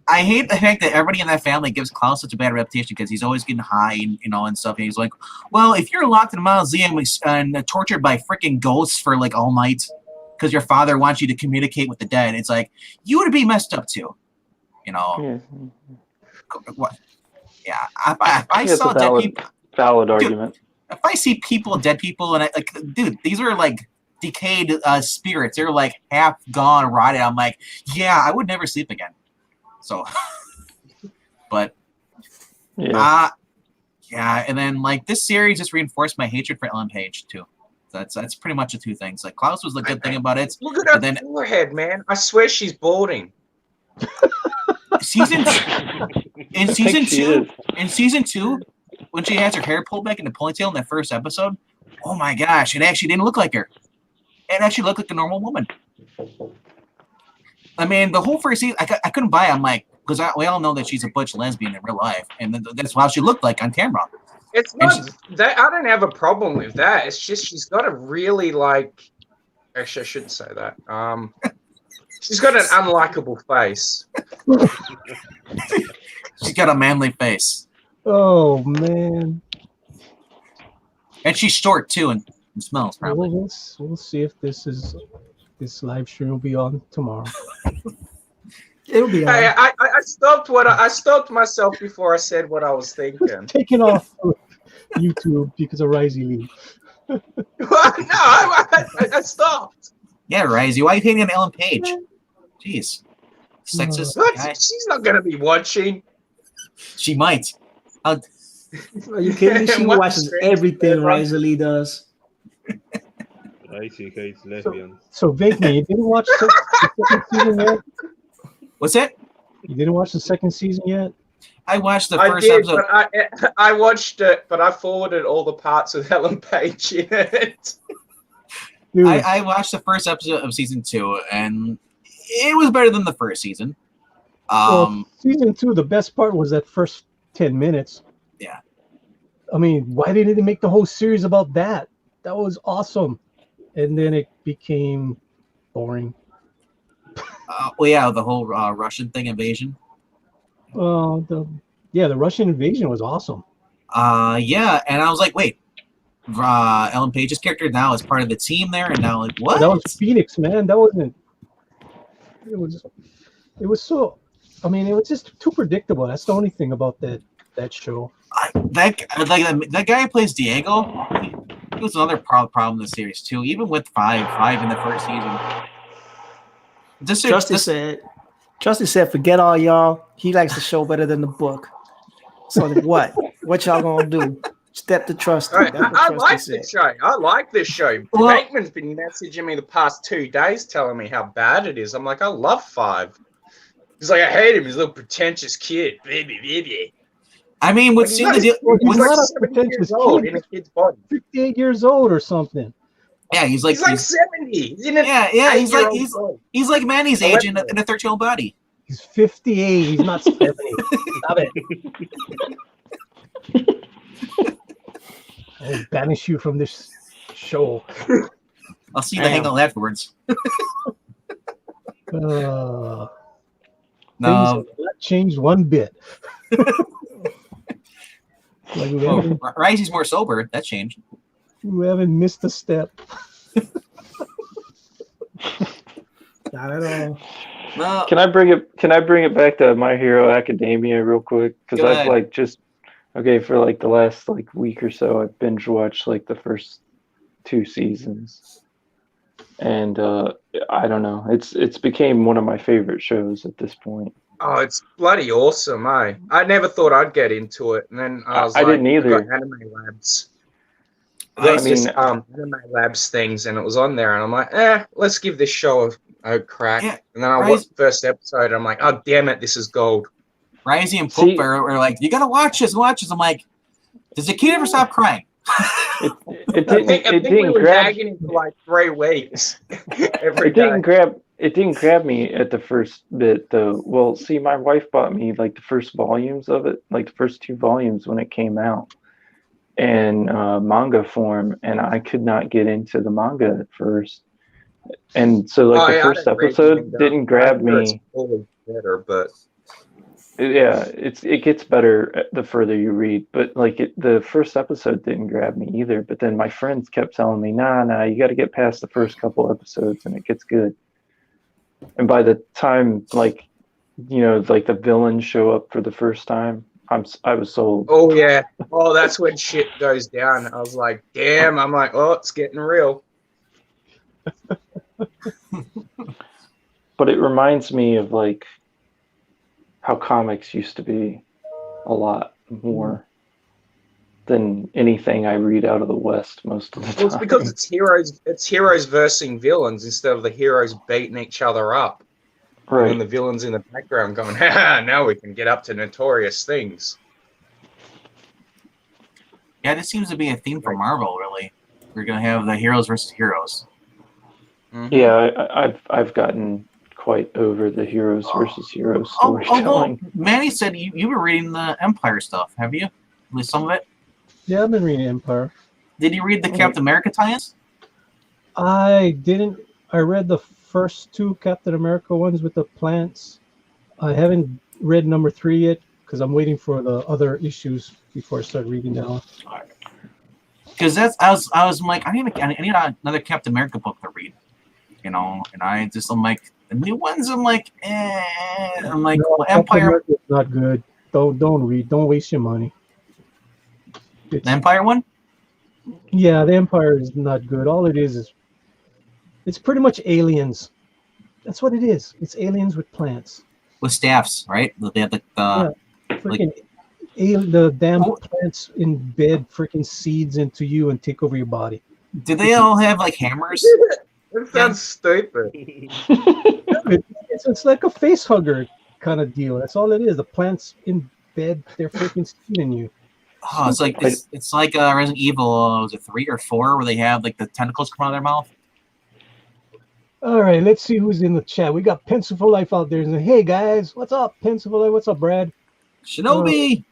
I hate the fact that everybody in that family gives Klaus such a bad reputation because he's always getting high and and stuff. And he's like, well, if you're locked in a mausoleum and tortured by freaking ghosts for like all night because your father wants you to communicate with the dead, it's like you would be messed up too. Yeah. What? Yeah. If I It's saw a dead people, valid Dude, argument. if I see dead people, and dude, these are like decayed spirits. They're like half gone, rotted. I'm like, yeah, I would never sleep again. So, but Yeah. yeah, and then like this series just reinforced my hatred for Ellen Page too. That's pretty much the two things. Like Klaus was the good thing about it. Look at her forehead, man. I swear she's balding. Season She season two, when she has her hair pulled back in the ponytail in that first episode, oh my gosh, it actually didn't look like her. It actually looked like a normal woman. I mean, the whole first season, I couldn't buy it. I'm like, because we all know that she's a butch lesbian in real life, and that's how she looked like on camera. It's not that I don't have a problem with that. It's just she's got a really like. Actually, I shouldn't say that. She's got an unlikable face. She's got a manly face, Oh man. and she's short too, and smells probably. We'll see if this live stream will be on tomorrow. It'll be Hey, on. I stopped myself before I said what I was thinking. Taken off YouTube because of Risey Lee. No, I stopped. Yeah, Risey, why are you hating on Ellen Page? Jeez, sexist What? guy. She's not gonna be watching. She might. Are you kidding me? She What watches strange everything man. Rosalie does. Icy hates lesbians. So Vaguely, you didn't watch the second season yet? What's it? You didn't watch the second season yet? I watched the I first did, episode. but I watched it, but I forwarded all the parts with Ellen Page in it. Dude, I watched the first episode of season 2, and it was better than the first season. Season 2, the best part was that first 10 minutes. Yeah. I mean, why didn't they make the whole series about that? That was awesome. And then it became boring. Well, yeah, the whole Russian thing, invasion. The Russian invasion was awesome. Yeah, and I was like, wait, Ellen Page's character now is part of the team there, and now like what? That was Phoenix, man. That wasn't. It was so. I mean, it was just too predictable. That's the only thing about that show. That guy who plays Diego, he was another problem in the series too. Even with five in the first season. Justice said, forget all y'all. He likes the show better than the book. So what? What y'all gonna do? Step to Trusty. Right. That's what I Trusty like said. this show. I like this show. Well- Bateman's been messaging me the past 2 days telling me how bad it is. I'm like, I love 5. He's like, I hate him. He's a little pretentious kid. Baby. I mean, Like, what's he's the not, deal? He's he's like not a 70 pretentious years old kid. in a kid's body. 58 years old or something. Yeah, he's like 70. He's in an yeah. He's like 8-year-old body. he's like Manny's age in a 11-year-old. 13-year-old body. He's 58. He's not 70. Stop it. I'll banish you from this show. I'll see the hangout afterwards. Things No, have not changed one bit. Like Risey's more sober. That changed. we haven't missed a step. Not at all. No, Can I bring it back to My Hero Academia real quick? Because Go I've ahead. like just for like the last like week or so, I've binge watched like the first 2 seasons, and I don't know, it's became one of my favorite shows at this point. Oh, it's bloody awesome, eh? I never thought I'd get into it, and then I was I like, didn't either. I got Anime Labs. I There's mean- this Anime Labs things, and it was on there, and I'm like, let's give this show a crack. Yeah, And then I right. watched the first episode, and I'm like, oh damn it, this is gold. Risey and See- Poop are like, you gotta watch this. I'm like, does the kid ever stop crying? It I didn't think we didn't were grab nagging him for like 3 weeks every it didn't day. grab me at the first bit though. Well, see, my wife bought me like the first volumes of it, like the first 2 volumes when it came out in manga form, and I could not get into the manga at first. And so like the I first don't read episode manga. didn't grab I'm sure it's me. always better, but Yeah, it gets better the further you read, but like the first episode didn't grab me either. But then my friends kept telling me, nah, you got to get past the first couple episodes and it gets good. And by the time like the villains show up for the first time, I was sold. oh yeah, that's when shit goes down. I was like, damn. I'm like, oh, it's getting real. But it reminds me of like how comics used to be a lot more than anything I read out of the West most of the time. Well, it's because it's heroes versus villains instead of the heroes beating each other up. And right. the villains in the background going, ha, now we can get up to notorious things. Yeah, this seems to be a theme for Marvel, really. We're gonna have the heroes versus heroes. Mhm. Yeah, I've gotten quite over the heroes versus heroes storytelling. Although Manny said you were reading the Empire stuff, have you? At least some of it. Yeah, I've been reading Empire. Did you read the Captain America tie-ins? I didn't. I read the first 2 Captain America ones with the plants. I haven't read number 3 yet because I'm waiting for the other issues before I start reading that one. Because I was like, I need another Captain America book to read, and I'm like the new ones. I'm like, I'm like, No, well, Captain Empire. America is not good. Don't read. Don't waste your money. The Empire one. Yeah, the Empire is not good. All it is it's pretty much aliens. That's what it is. It's aliens with plants. With staffs, right? They have Freaking the damn plants embed freaking seeds into you and take over your body. do they all have like hammers? That sounds stupid. It's like a face hugger kind of deal. That's all it is. The plants embed their freaking seed in you. Oh, it's like Resident Evil. Was it 3 or 4 where they have like the tentacles come out of their mouth? All right, let's see who's in the chat. We got Pencil for Life out there. Hey guys, what's up, Pencil for Life? What's up, Brad? Shinobi.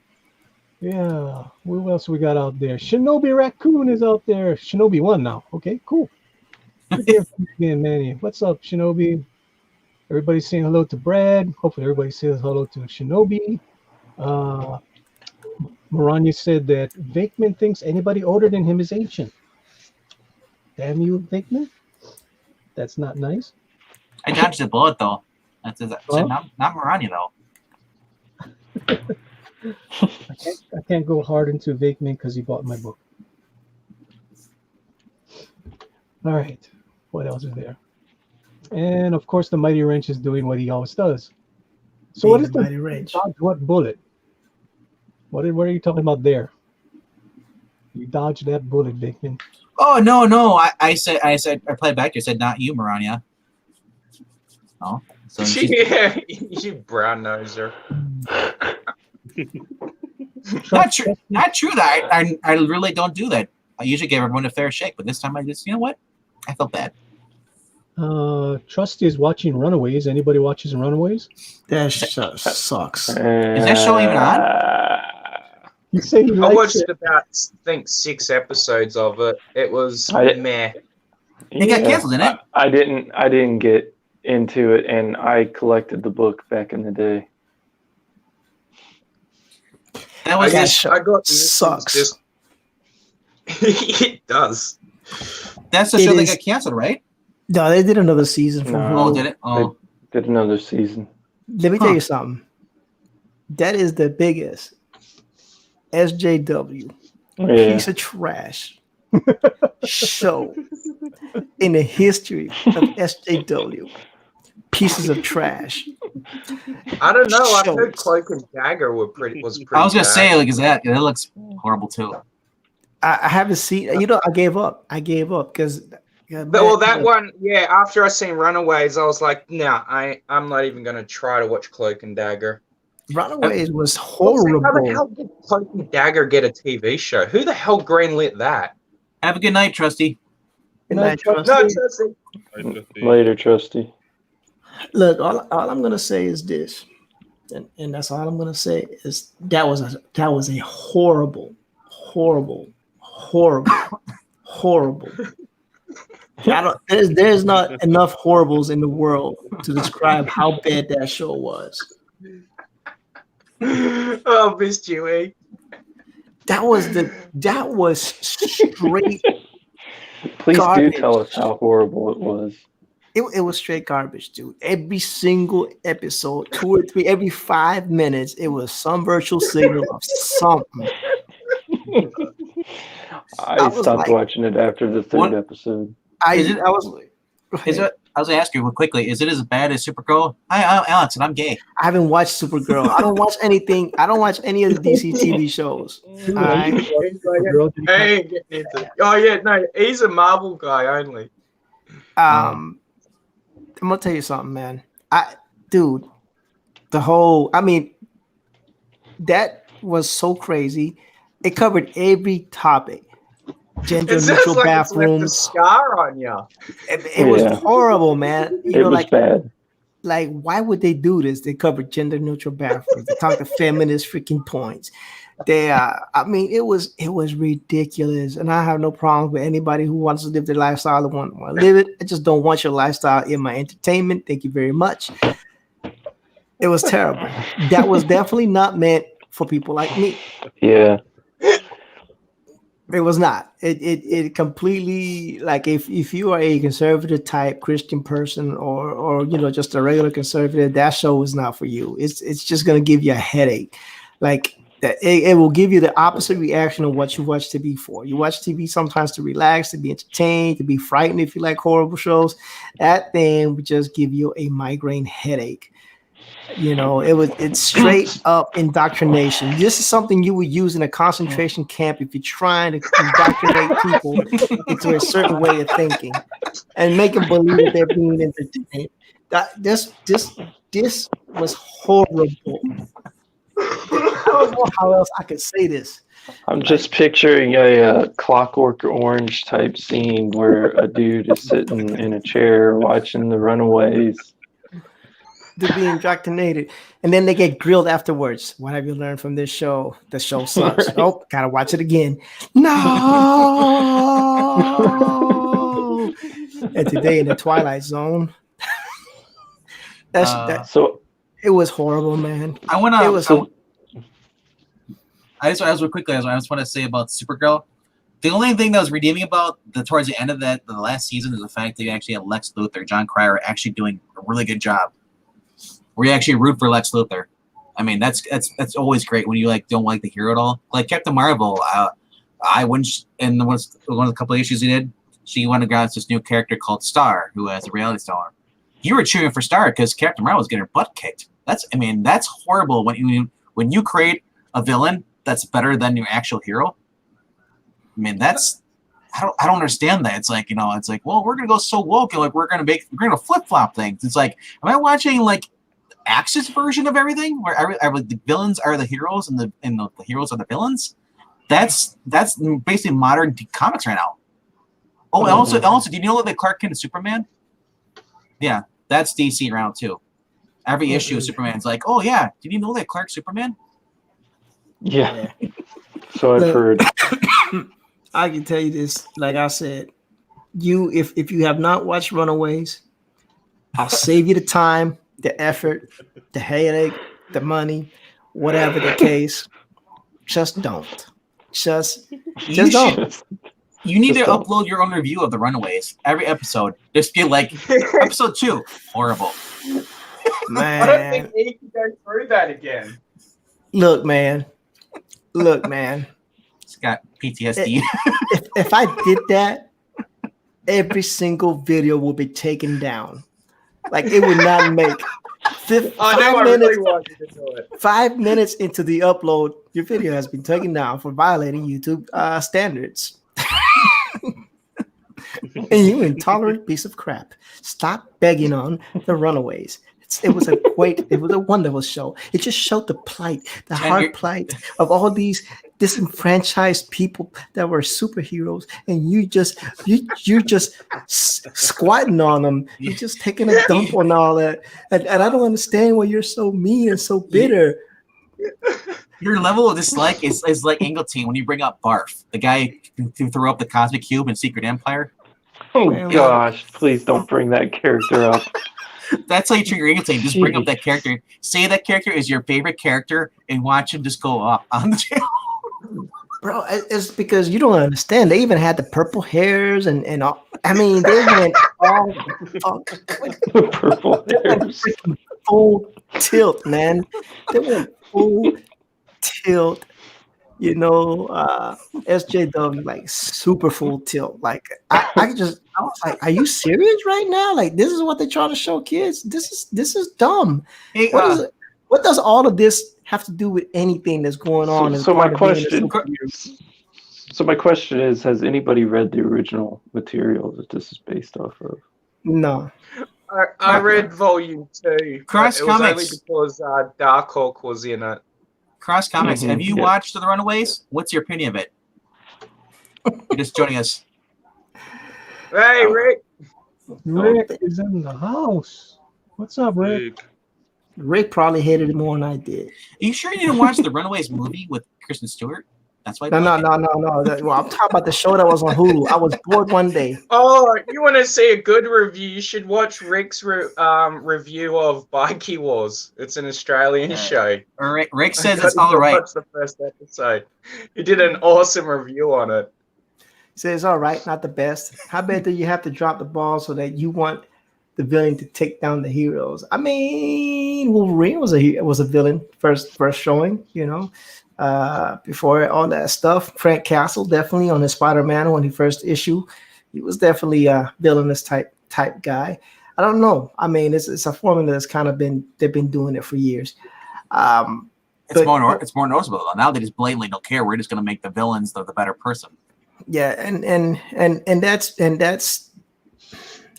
Yeah, who else we got out there? Shinobi Raccoon is out there. Shinobi 1 now. Okay, cool. Good to hear from you again, Manny. What's up, Shinobi? Everybody's saying hello to Brad. Hopefully everybody says hello to Shinobi. Maranya said that Vakeman thinks anybody older than him is ancient. Damn you, Vakeman. That's not nice. I dodged the bullet though. That's not Maranya though. I can't go hard into Vakeman because he bought my book. All right, what else is there? And of course, the Mighty Wrench is doing what he always does. So, what is the Mighty Wrench? dodge what bullet? What are you talking about there? You dodged that bullet, Vakeman. Oh no! I said I played back. You said not you, Maranya. No. So she's, Yeah, you brown noser. not true that I really don't do that. I usually give everyone a fair shake, but this time I just, you know what? I felt bad. Trusty is watching Runaways. Anybody watches Runaways? That shit sucks. Is that show even on? You say he I likes watched it. about, I think, 6 episodes of it. It was meh. It got canceled, didn't it? I didn't get into it, and I collected the book back in the day. That was I got sucks. Just, it does. that's the It show that is- got canceled, right? No, they did another season for No. Hulu. Oh, did it? Oh, Did another season. Let me tell you something. That is the biggest SJW Yeah. piece of trash show in the history of SJW. Pieces of trash. I don't know. I Shows. heard Cloak and Dagger was pretty. I was gonna bad. say, like, is that looks horrible too. I haven't seen. You know, I gave up because. Well, that one, yeah. After I seen Runaways, I was like, nah, I'm not even gonna try to watch Cloak and Dagger. Runaways was How the horrible. hell did Cloak and Dagger get a TV show? Who the hell greenlit that? Have a good night, Trusty. And I trust No, you. Trusty. Later, Trusty. Look, all I'm gonna say is this, and that's all I'm gonna say is that was a horrible. There's not enough horribles in the world to describe how bad that show was. Oh, Miss Dewey. That was straight. Please Garbage. do tell us how horrible it was. It was straight garbage, dude. Every single episode, 2 or 3, every 5 minutes, it was some virtual signal of something. I was stopped like- watching it after the 3rd What? episode. I Is it- was like, Is it? I was gonna ask you quickly. Is it as bad as Supergirl? Hi, I'm Alex, and I'm gay. I haven't watched Supergirl. I don't watch anything. I don't watch any of the DC TV shows. Alright? I ain't getting into it. Oh yeah, no, he's a Marvel guy only. I'm gonna tell you something, man. That was so crazy. It covered every topic. Gender It neutral sounds like it's left a bathrooms. scar on you. It was Yeah. horrible, man. You It know, was bad. like why would they do this? They covered gender neutral bathrooms. They talked to feminist freaking points. It was ridiculous, and I have no problem with anybody who wants to live their lifestyle and want to live it. I just don't want your lifestyle in my entertainment. Thank you very much. It was terrible. That was definitely not meant for people like me. Yeah. It was not. It completely, like, if you are a conservative type Christian person or just a regular conservative, that show is not for you. It's just gonna give you a headache. Like that, it will give you the opposite reaction of what you watch TV for. You watch TV sometimes to relax, to be entertained, to be frightened if you like horrible shows. That thing would just give you a migraine headache. It's straight up indoctrination. This is something you would use in a concentration camp if you're trying to indoctrinate people into a certain way of thinking and make them believe that they're being entertained. This was horrible. I don't know how else I could say this. I'm just picturing a Clockwork Orange type scene where a dude is sitting in a chair watching the Runaways. They're being indoctrinated, and then they get grilled afterwards. What have you learned from this show? The show sucks. Right. Oh, gotta watch it again. No. And today in the Twilight Zone, So it was horrible, man. I want It was. to. I just want to say about Supergirl. The only thing that was redeeming about towards the end of the last season is the fact that you actually had Lex Luthor, John Cryer, actually doing a really good job. Where you actually root for Lex Luthor. I mean, that's always great when you don't like the hero at all. Like Captain Marvel, in one of the couple of issues he did, she went and got this new character called Star, who has a reality star. You were cheering for Star because Captain Marvel was getting her butt kicked. That's horrible when you create a villain that's better than your actual hero. I mean, that's I don't understand that. It's like, it's like, well, we're gonna go so woke and like we're gonna flip flop things. It's like, am I watching like Axis version of everything where the villains are the heroes and the heroes are the villains? That's basically modern comics right now. Oh, and also, do you know that Clark Kent is Superman? Yeah, that's DC around too. Every issue of Superman's like, oh yeah, did you know that Clark's Superman? Yeah. So I've heard. I can tell you this, like I said, if you have not watched Runaways, I'll save you the time, the effort, the headache, the money, whatever the case. Just don't. Just don't. You need to upload your own review of the Runaways every episode. Just be like, episode 2, horrible. Man, I don't think he can go through that again. Look, man. It's got PTSD. If I did that, every single video will be taken down. Like it would not make 5 minutes into the upload, your video has been taken down for violating YouTube standards. And you intolerant piece of crap. Stop begging on the Runaways. It was a wonderful show. It just showed the plight, the hard plight of all these disenfranchised people that were superheroes, and you're just squatting on them. You're just taking a dump on all that, and I don't understand why you're so mean and so bitter. Your level of dislike is like Angleton when you bring up Barf, the guy who threw up the Cosmic Cube in Secret Empire. Oh gosh, please don't bring that character up. That's how you treat your Angleton. Just bring up that character. Say that character is your favorite character and watch him just go off on the channel. Bro, it's because you don't understand. They even had the purple hairs and all. I mean, they went all purple hairs. Full tilt, man. They went full tilt. SJW like super full tilt. Like I was like, are you serious right now? Like this is what they're trying to show kids. This is dumb. Hey, what does all of this have to do with anything that's going on? So my question is, has anybody read the original material that this is based off of? No. I read volume 2. Cross it was Comics. only because Darkhawk was in it. Cross Comics, have you watched The Runaways? What's your opinion of it? You're just joining us. Hey, Rick. Rick is in the house. What's up, Rick? Rick probably hated it more than I did. Are you sure you didn't watch the Runaways movie with Kristen Stewart? That's why. No. Well, I'm talking about the show that was on Hulu. I was bored one day. Oh, you want to see a good review? You should watch Rick's review of Bikey Wars. It's an Australian show. Rick says it's all right. That's the first episode. He did an awesome review on it. He says it's all right, not the best. How bad do you have to drop the ball so that you want the villain to take down the heroes? I mean, Wolverine was a villain first showing, before all that stuff. Frank Castle definitely on his Spider-Man when he first issue, he was definitely a villainous type guy. I don't know. I mean, it's a formula that's kind of they've been doing it for years. It's more noticeable though. Now they just blatantly don't care. We're just going to make the villains the better person. Yeah, and that's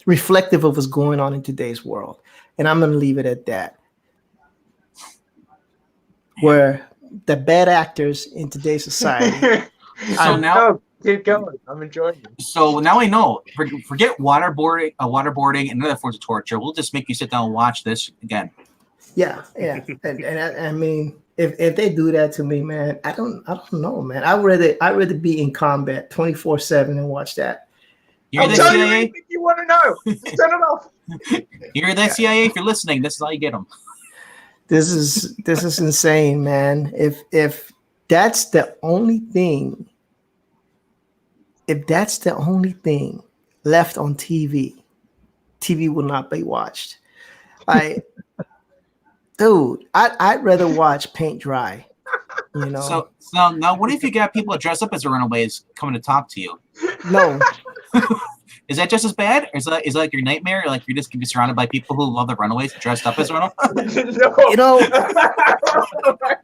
reflective of what's going on in today's world. And I'm going to leave it at that. Where the bad actors in today's society. Keep going. I'm enjoying it. So now we know. Forget waterboarding and other forms of torture. We'll just make you sit down and watch this again. Yeah. And I mean, if they do that to me, man, I don't know, man. I'd rather be in combat 24/7 and watch that. You're the Tell you CIA. anything you want to know. Turn it off. You're the CIA. If you're listening, this is how you get them. This is insane, man. If that's the only thing, left on TV will not be watched. Dude, I'd rather watch paint dry. So now, what if you got people that dress up as the Runaways coming to talk to you? No. Is that just as bad? Or is that like your nightmare? Like you're just gonna be surrounded by people who love the Runaways dressed up as Runaways? No. You know,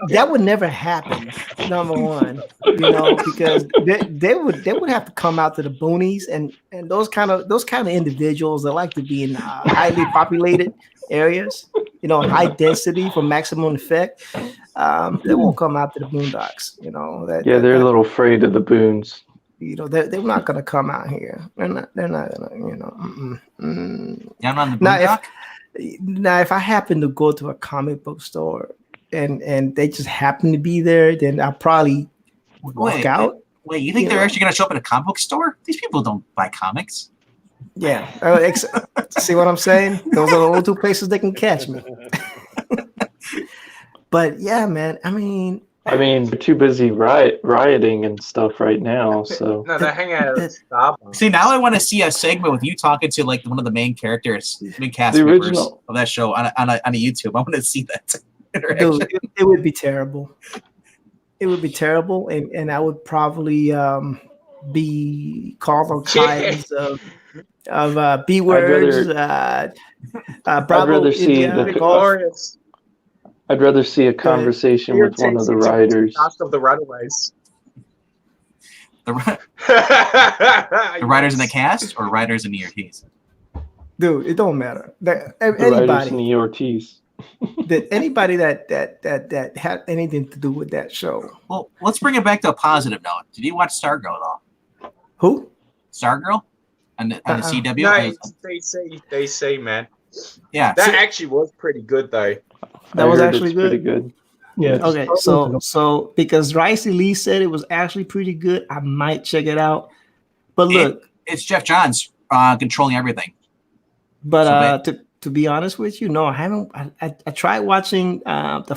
that would never happen. Number one, you know, because they would have to come out to the boonies and those kind of individuals that like to be in highly populated areas, you know, high density for maximum effect. They won't come out to the boondocks, you know. They're a little afraid of the boons. You know, they're not gonna come out here. They're not gonna, you know. Down on the boondock? Now, if I happen to go to a comic book store and they just happen to be there, then I'll probably walk out. Wait, you think they're actually gonna show up at a comic book store? These people don't buy comics. Yeah. See what I'm saying? Those are the only two places they can catch me. But yeah, man. I mean, they're too busy rioting and stuff right now. So no, they hang out at Starbucks. See, now I want to see a segment with you talking to like one of the main characters, main cast The members original- of that show on a YouTube. I want to see that interaction. dude, it would be terrible. It would be terrible, and I would probably be called all kinds of B words. Bravo, Glorious. I'd rather see a conversation with one of the writers. Cast of the Runaways. The writers in the cast or writers in the ERTs? Dude, it don't matter. The writers Anybody, in the Ortiz. anybody that had anything to do with that show. Well, let's bring it back to a positive note. Did you watch Stargirl at all? Who? Stargirl on the CW? No, they say, man. Yeah, that actually was pretty good though. That was actually good. Pretty good. Yeah. Okay, so because Ricey Lee said it was actually pretty good, I might check it out. But look, it's Jeff Johns controlling everything. But to be honest with you, no, I haven't. I tried watching the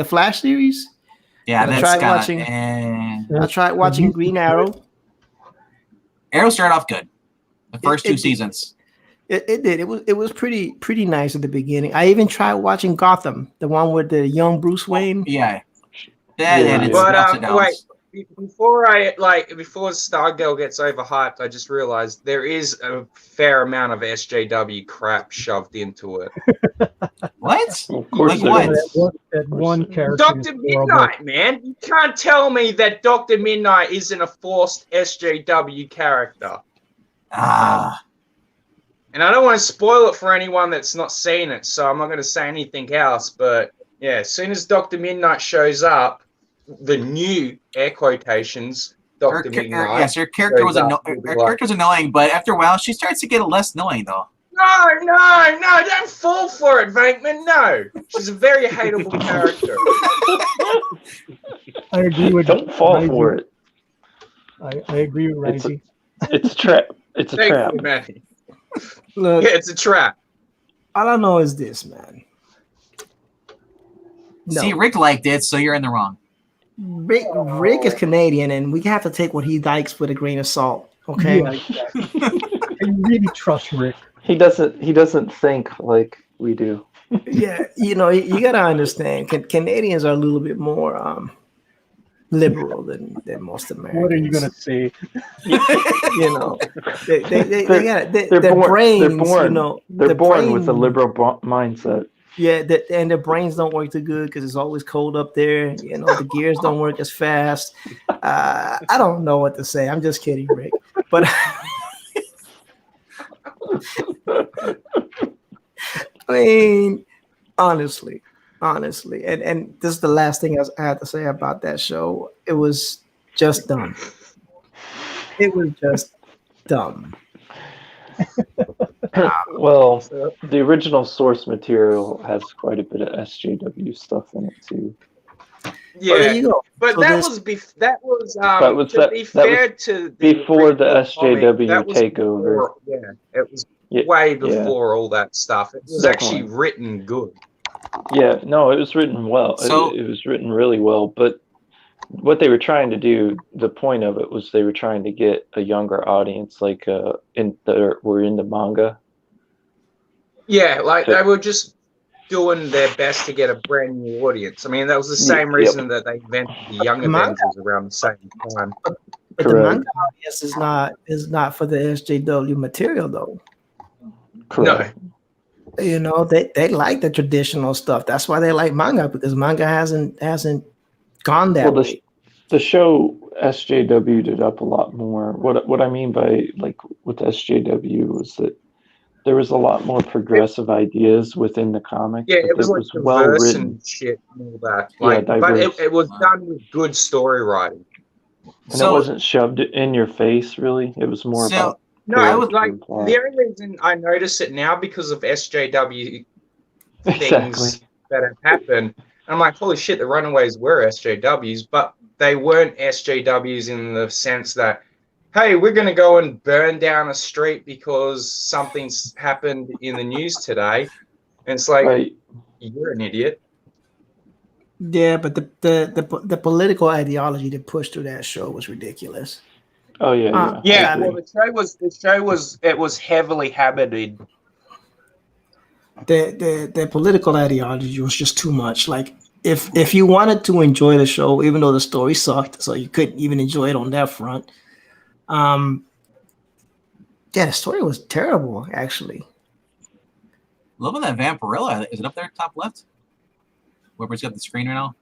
Flash series. Yeah, I tried watching Green Arrow. Arrow started off good. The first two seasons. It did. It was pretty nice at the beginning. I even tried watching Gotham, the one with the young Bruce Wayne. Yeah. But wait, before Stargirl gets overhyped, I just realized there is a fair amount of SJW crap shoved into it. What? Of course, like what? That one character. Dr. Midnight, man. You can't tell me that Dr. Midnight isn't a forced SJW character. And I don't want to spoil it for anyone that's not seen it, so I'm not going to say anything else. But yeah, as soon as Dr. Midnight shows up, the new air quotations, Dr. Midnight. Yes, her character was annoying, but after a while, she starts to get less annoying, though. No, don't fall for it, Venkman. No, she's a very hateable character. I agree with. Don't fall for it. I agree with Risey. It's a trap. It's a trap. You, Look, yeah, it's a trap. All I know is this, man. No. See, Rick liked it, so you're in the wrong. Rick is Canadian, and we have to take what he likes with a grain of salt. Okay. Yeah, exactly. I really trust Rick. He doesn't think like we do. Yeah, you know, you gotta understand. Canadians are a little bit more liberal than most Americans. What are you gonna say? You know, their brains. You know, they're born with a liberal mindset. Yeah, and their brains don't work too good because it's always cold up there. You know, the gears don't work as fast. I don't know what to say. I'm just kidding, Rick. But I mean, honestly, and this is the last thing I had to say about that show. It was just dumb. It was just dumb. Well, the original source material has quite a bit of SJW stuff in it too. Yeah, there you go. But So that was to be fair to before the SJW that was takeover. It was way before all that stuff. It was actually written good. Yeah, no, it was written well. So, it was written really well, but what they were trying to do, the point of it was they were trying to get a younger audience, like were into manga. Yeah, like they were just doing their best to get a brand new audience. I mean, that was the same reason that they invented the Young Avengers around the same time. But the manga audience is not for the SJW material though. Correct. No. You know, they like the traditional stuff. That's why they like manga, because manga hasn't gone that way. The show SJW'd it up a lot more. What I mean by like with SJW was that there was a lot more progressive ideas within the comic. Yeah, it was like well diverse written and shit and all that. Yeah, Like, but diverse. it was done with good story writing. And it wasn't shoved in your face, really. It was more about. No, I was like, the only reason I notice it now because of SJW things that have happened. I'm like, holy shit, the Runaways were SJWs, but they weren't SJWs in the sense that, hey, we're going to go and burn down a street because something's happened in the news today. And it's like, you're an idiot. Yeah, but the political ideology that pushed through that show was ridiculous. Oh yeah, yeah. Well, the show was heavily hammered. The political ideology was just too much. Like if you wanted to enjoy the show, even though the story sucked, so you couldn't even enjoy it on that front. Yeah, the story was terrible, actually. Love that Vampirella. Is it up there, top left? Whoever's got the screen right now.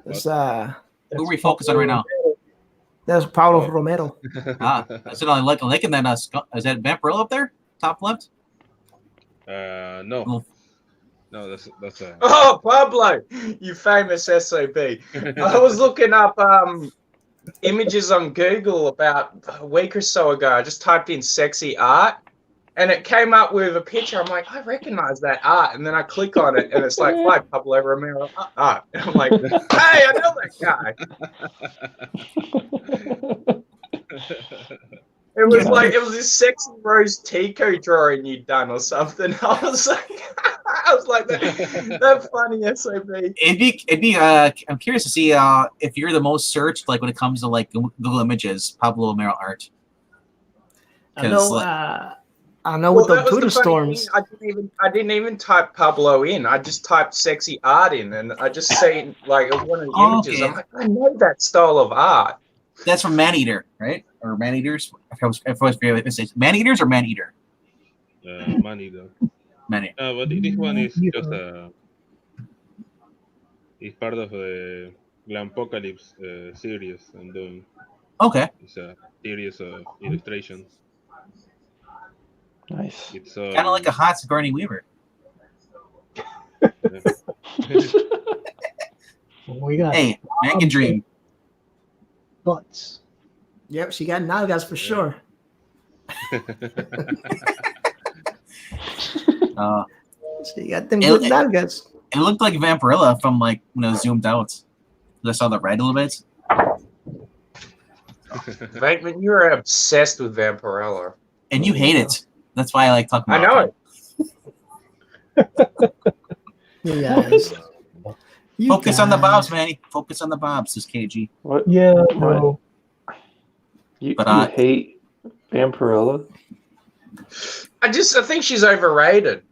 It's who are we focused on right now? That's Paulo Romero. Is it on liking that? Is that Vampirella up there, top left? No. No, that's Oh, Pablo, you famous SOB. I was looking up images on Google about a week or so ago. I just typed in sexy art and it came up with a picture. I'm like, I recognize that art. And then I click on it and it's like, why Pablo Romero art? And I'm like, hey, I know that guy. It was like, it was this sexy Rose Tico drawing you'd done or something. I was like, that funny SOB. It'd be. I'm curious to see if you're the most searched, like when it comes to like Google Images, Pablo Romero art. I know with the Twitter storms. I didn't even type Pablo in. I just typed sexy art in, and I just seen like one of the images. Okay. I'm like, I know that style of art. That's from Maneater, right? Or Maneaters? If I was Maneaters or Maneater? Maneater. Maneater. But this one is just it's part of the Glampocalypse series I'm doing. Okay. It's a series of illustrations. Nice. It's kind of like a hot Sigourney Weaver. We got man can dream. Butts. Yep, she got nalgas for sure. She got them good nalgas. It looked like Vampirella from like when it was zoomed out. I saw the red a little bit. Bateman, you're obsessed with Vampirella. And you hate it. That's why I like talking about it. Yes. Focus on the bobs, man. Focus on the bobs, says KG. What? Yeah, no. You hate Vampirella? I think she's overrated.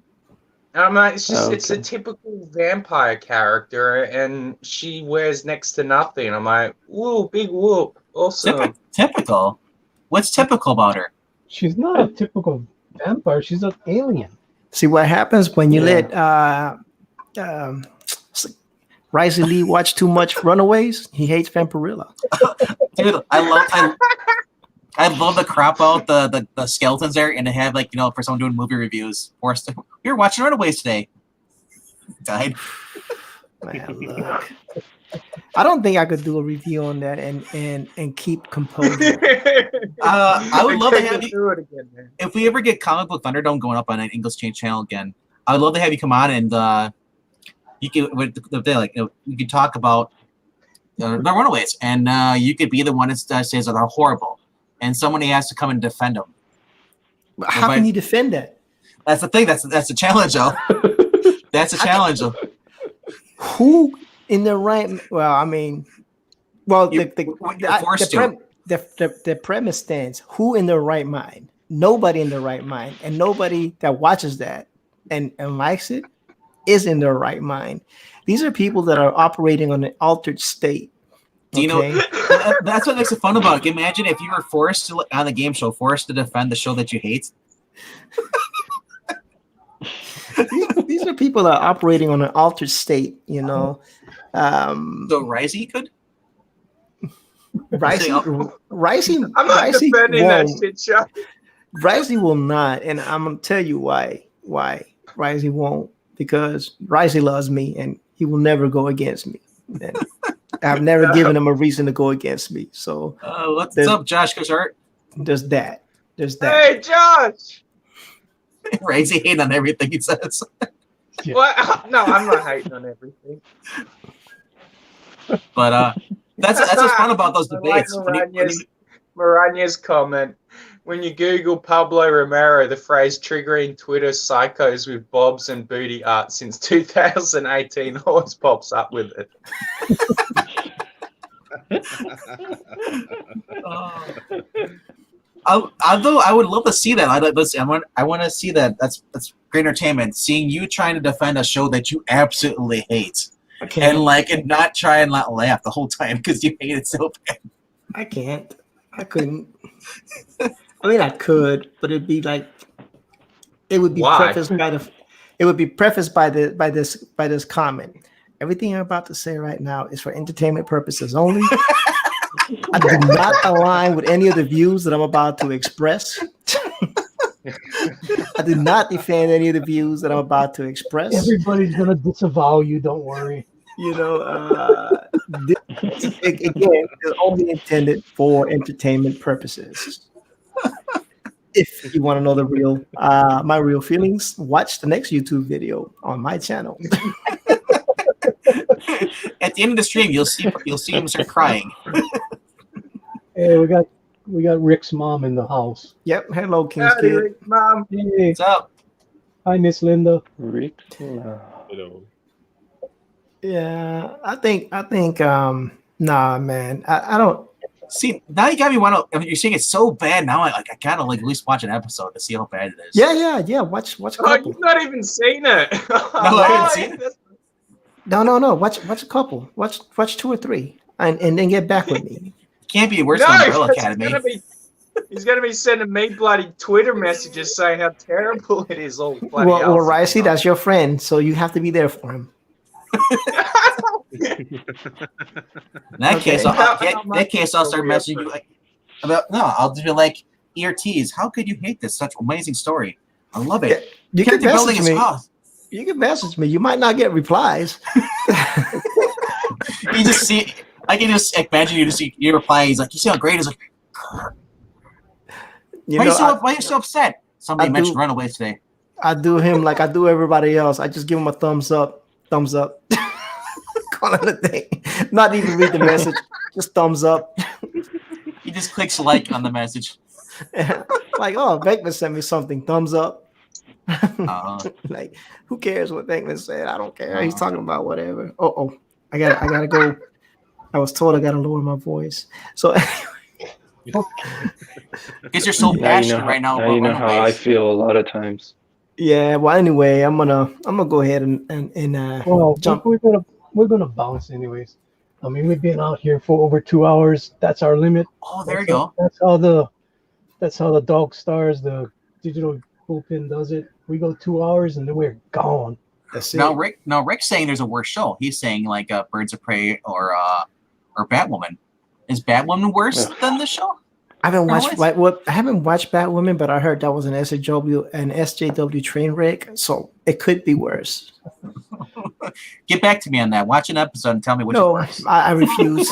It's just it's a typical vampire character, and she wears next to nothing. I'm like, whoa, big whoop, awesome. Typical? What's typical about her? She's not a typical vampire. She's an alien. See what happens when you let Rice Lee watch too much Runaways? He hates Vampirella. Dude, I love the crop out the skeletons there, and to have like for someone doing movie reviews, you're watching Runaways today. Died. Man, look. I don't think I could do a review on that and keep composure. I would love to have you do it again, man. If we ever get Comic Book Thunderdome going up on an English Change channel again, I would love to have you come on and you could you could talk about the Runaways, and you could be the one that says that they're horrible, and somebody has to come and defend them. How can you defend that? That's the thing. That's the challenge, though. That's a challenge, though. Who in the right? Well, I mean, the premise stands. Who in their right mind? Nobody in their right mind, and nobody that watches that and likes it is in their right mind. These are people that are operating on an altered state. Do you know? That's what makes it fun about it. Imagine if you were forced to on the game show, forced to defend the show that you hate. These are people that are operating on an altered state, you know. So Risey could. Risey, I'm not defending that shit show. Risey will not, and I'm gonna tell you why. Why Risey won't? Because Risey loves me, and he will never go against me. And I've never given him a reason to go against me. So what's up, Josh Kushart? There's that. Hey, Josh. Risey hating on everything he says. What? No, I'm not hating on everything. But that's what's fun about those debates. Like Miranya's comment. When you Google Pablo Romero, the phrase triggering Twitter psychos with bobs and booty art since 2018 always pops up with it. Although I would love to see that. I want to see that. That's great entertainment. Seeing you trying to defend a show that you absolutely hate. And not try and not laugh the whole time because you hate it so bad. I can't. I couldn't. I mean, I could, but it'd be like it would be prefaced by this comment. Everything I'm about to say right now is for entertainment purposes only. I do not align with any of the views that I'm about to express. I do not defend any of the views that I'm about to express. Everybody's gonna disavow you. Don't worry. You know, this, again, is only intended for entertainment purposes. If you want to know my real feelings, watch the next YouTube video on my channel. At the end of the stream, you'll see him start crying. Hey, we got Rick's mom in the house. Yep. Hello, King's Kid. Rick's mom. Hey. What's up? Hi, Miss Linda. Rick. Hello. Yeah, I think nah, man. I don't see. Now you got me want to. You're saying it's so bad. Now I gotta at least watch an episode to see how bad it is. Yeah. Watch. A couple. You've not even seen it. No, I haven't seen it. No. Watch a couple. Watch 2 or 3, and then get back with me. Can't be worse than Umbrella Academy. He's gonna be sending me bloody Twitter messages saying how terrible it is. All bloody. Well, Ricey, that's your friend, so you have to be there for him. In that case, I'll start messaging you like I'll just be like, ERTs, how could you hate this? Such amazing story. I love it. You can message me. You can message me. You might not get replies. You just see. I can just imagine you to see your reply. He's like, "You see how great it is?" Like, why are you so upset? Somebody mentioned Runaways today. I do him like I do everybody else. I just give him a thumbs up. Call it a day. Not even read the message. Just thumbs up. He just clicks like on the message. Like, oh, Beckman sent me something. Thumbs up. Like, who cares what Beckman said? I don't care. He's talking about whatever. Oh, I gotta go. I was told I gotta lower my voice. So because you're so passionate right now. You know how I feel a lot of times. Yeah. Well, anyway, I'm gonna go ahead and jump. We're gonna bounce anyways. I mean, we've been out here for over 2 hours. That's our limit. Oh, there you go. That's how the Dog Stars, the digital bullpen does it. We go 2 hours and then we're gone. Now Rick's saying there's a worse show. He's saying like Birds of Prey or Batwoman. Is Batwoman worse than the show? I haven't watched Batwoman, but I heard that was an SJW train wreck, so it could be worse. Get back to me on that. Watch an episode and tell me which is worse. I refuse.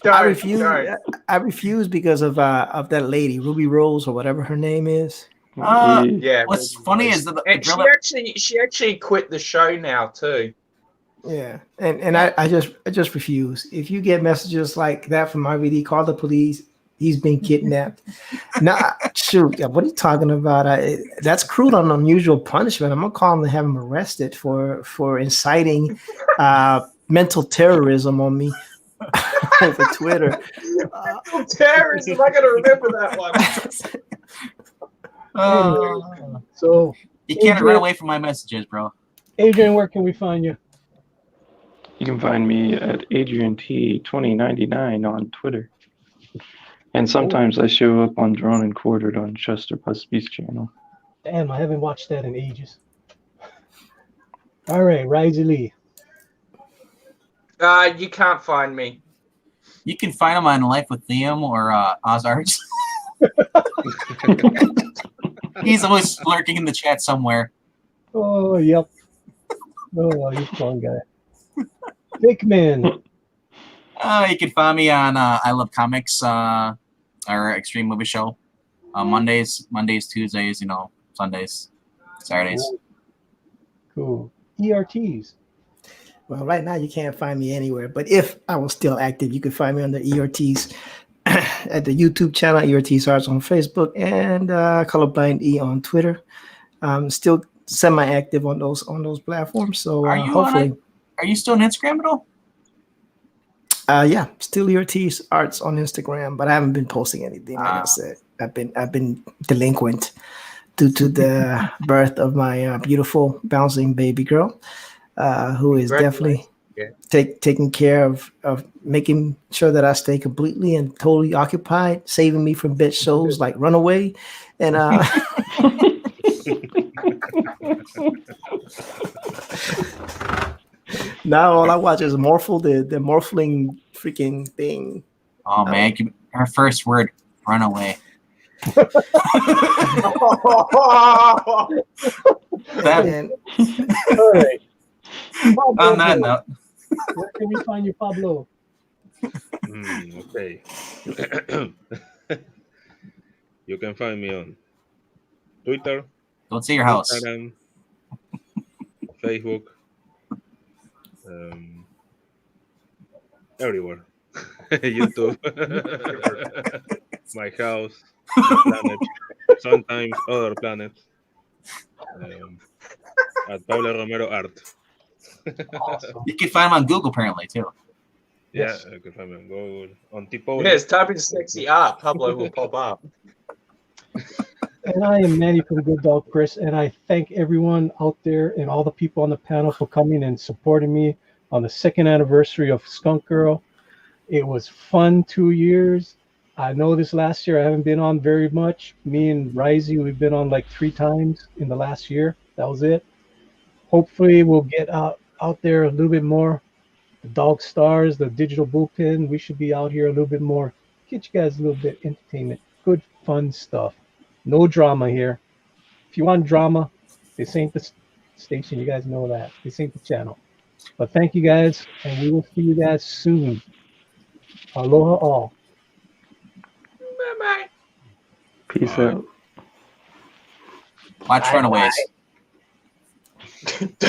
I refuse because of that lady, Ruby Rose or whatever her name is. Yeah. What's funny is she actually quit the show now too. Yeah, and I just refuse. If you get messages like that from RVD, call the police. He's been kidnapped. Nah, shoot, what are you talking about? That's cruel and unusual punishment. I'm gonna call him and have him arrested for inciting mental terrorism on me over Twitter. Terrorism. I gotta remember that one. So you can't run away from my messages, bro. Adrian, where can we find you? You can find me at AdrianT2099 on Twitter. And sometimes I show up on Drawn and Quartered on Chester Busby's channel. Damn, I haven't watched that in ages. All right, Risey Lee. You can't find me. You can find him on Life with Liam or Ozarts. He's always lurking in the chat somewhere. Oh, yep. Oh, you fun guy. Big man. You can find me on I Love Comics, our Extreme Movie Show. Mondays, Tuesdays, Sundays, Saturdays. Cool. ERTs. Well, right now you can't find me anywhere, but if I was still active, you could find me on the ERTs at the YouTube channel, ERTs Arts on Facebook, and Colorblind E on Twitter. I'm still semi-active on those platforms. So hopefully, are you still on Instagram at all? Yeah, still ERTs Arts on Instagram, but I haven't been posting anything. Like I said, I've been delinquent due to the birth of my beautiful bouncing baby girl. Who is definitely taking care of making sure that I stay completely and totally occupied, saving me from bitch shows like Runaway. And now all I watch is Morphle, the Morphling freaking thing. Oh, man. Her first word, Runaway. And, all right. On that note, where can we find you, Pablo? Okay. You can find me on Twitter. Don't say your house. Instagram, Facebook, everywhere. YouTube, my house, planet, sometimes other planets. At Pablo Romero Art. Awesome. You can find him on Google apparently too. Yes. Yeah, you can find me on Google. On Tipo. Yes, type in sexy art. Pablo will pop up. And I am Manny from Good Dog Press, and I thank everyone out there and all the people on the panel for coming and supporting me on the 2nd anniversary of Skunk Girl. It was fun 2 years. I know this last year I haven't been on very much. Me and Risey, we've been on like 3 times in the last year. That was it. Hopefully we'll get out there a little bit more. The Dog Stars, the digital bullpen, we should be out here a little bit more. Get you guys a little bit entertainment. Good, fun stuff. No drama here. If you want drama, this ain't the station. You guys know that. This ain't the channel. But thank you guys, and we will see you guys soon. Aloha all. Bye-bye. Peace out. Watch Runaways.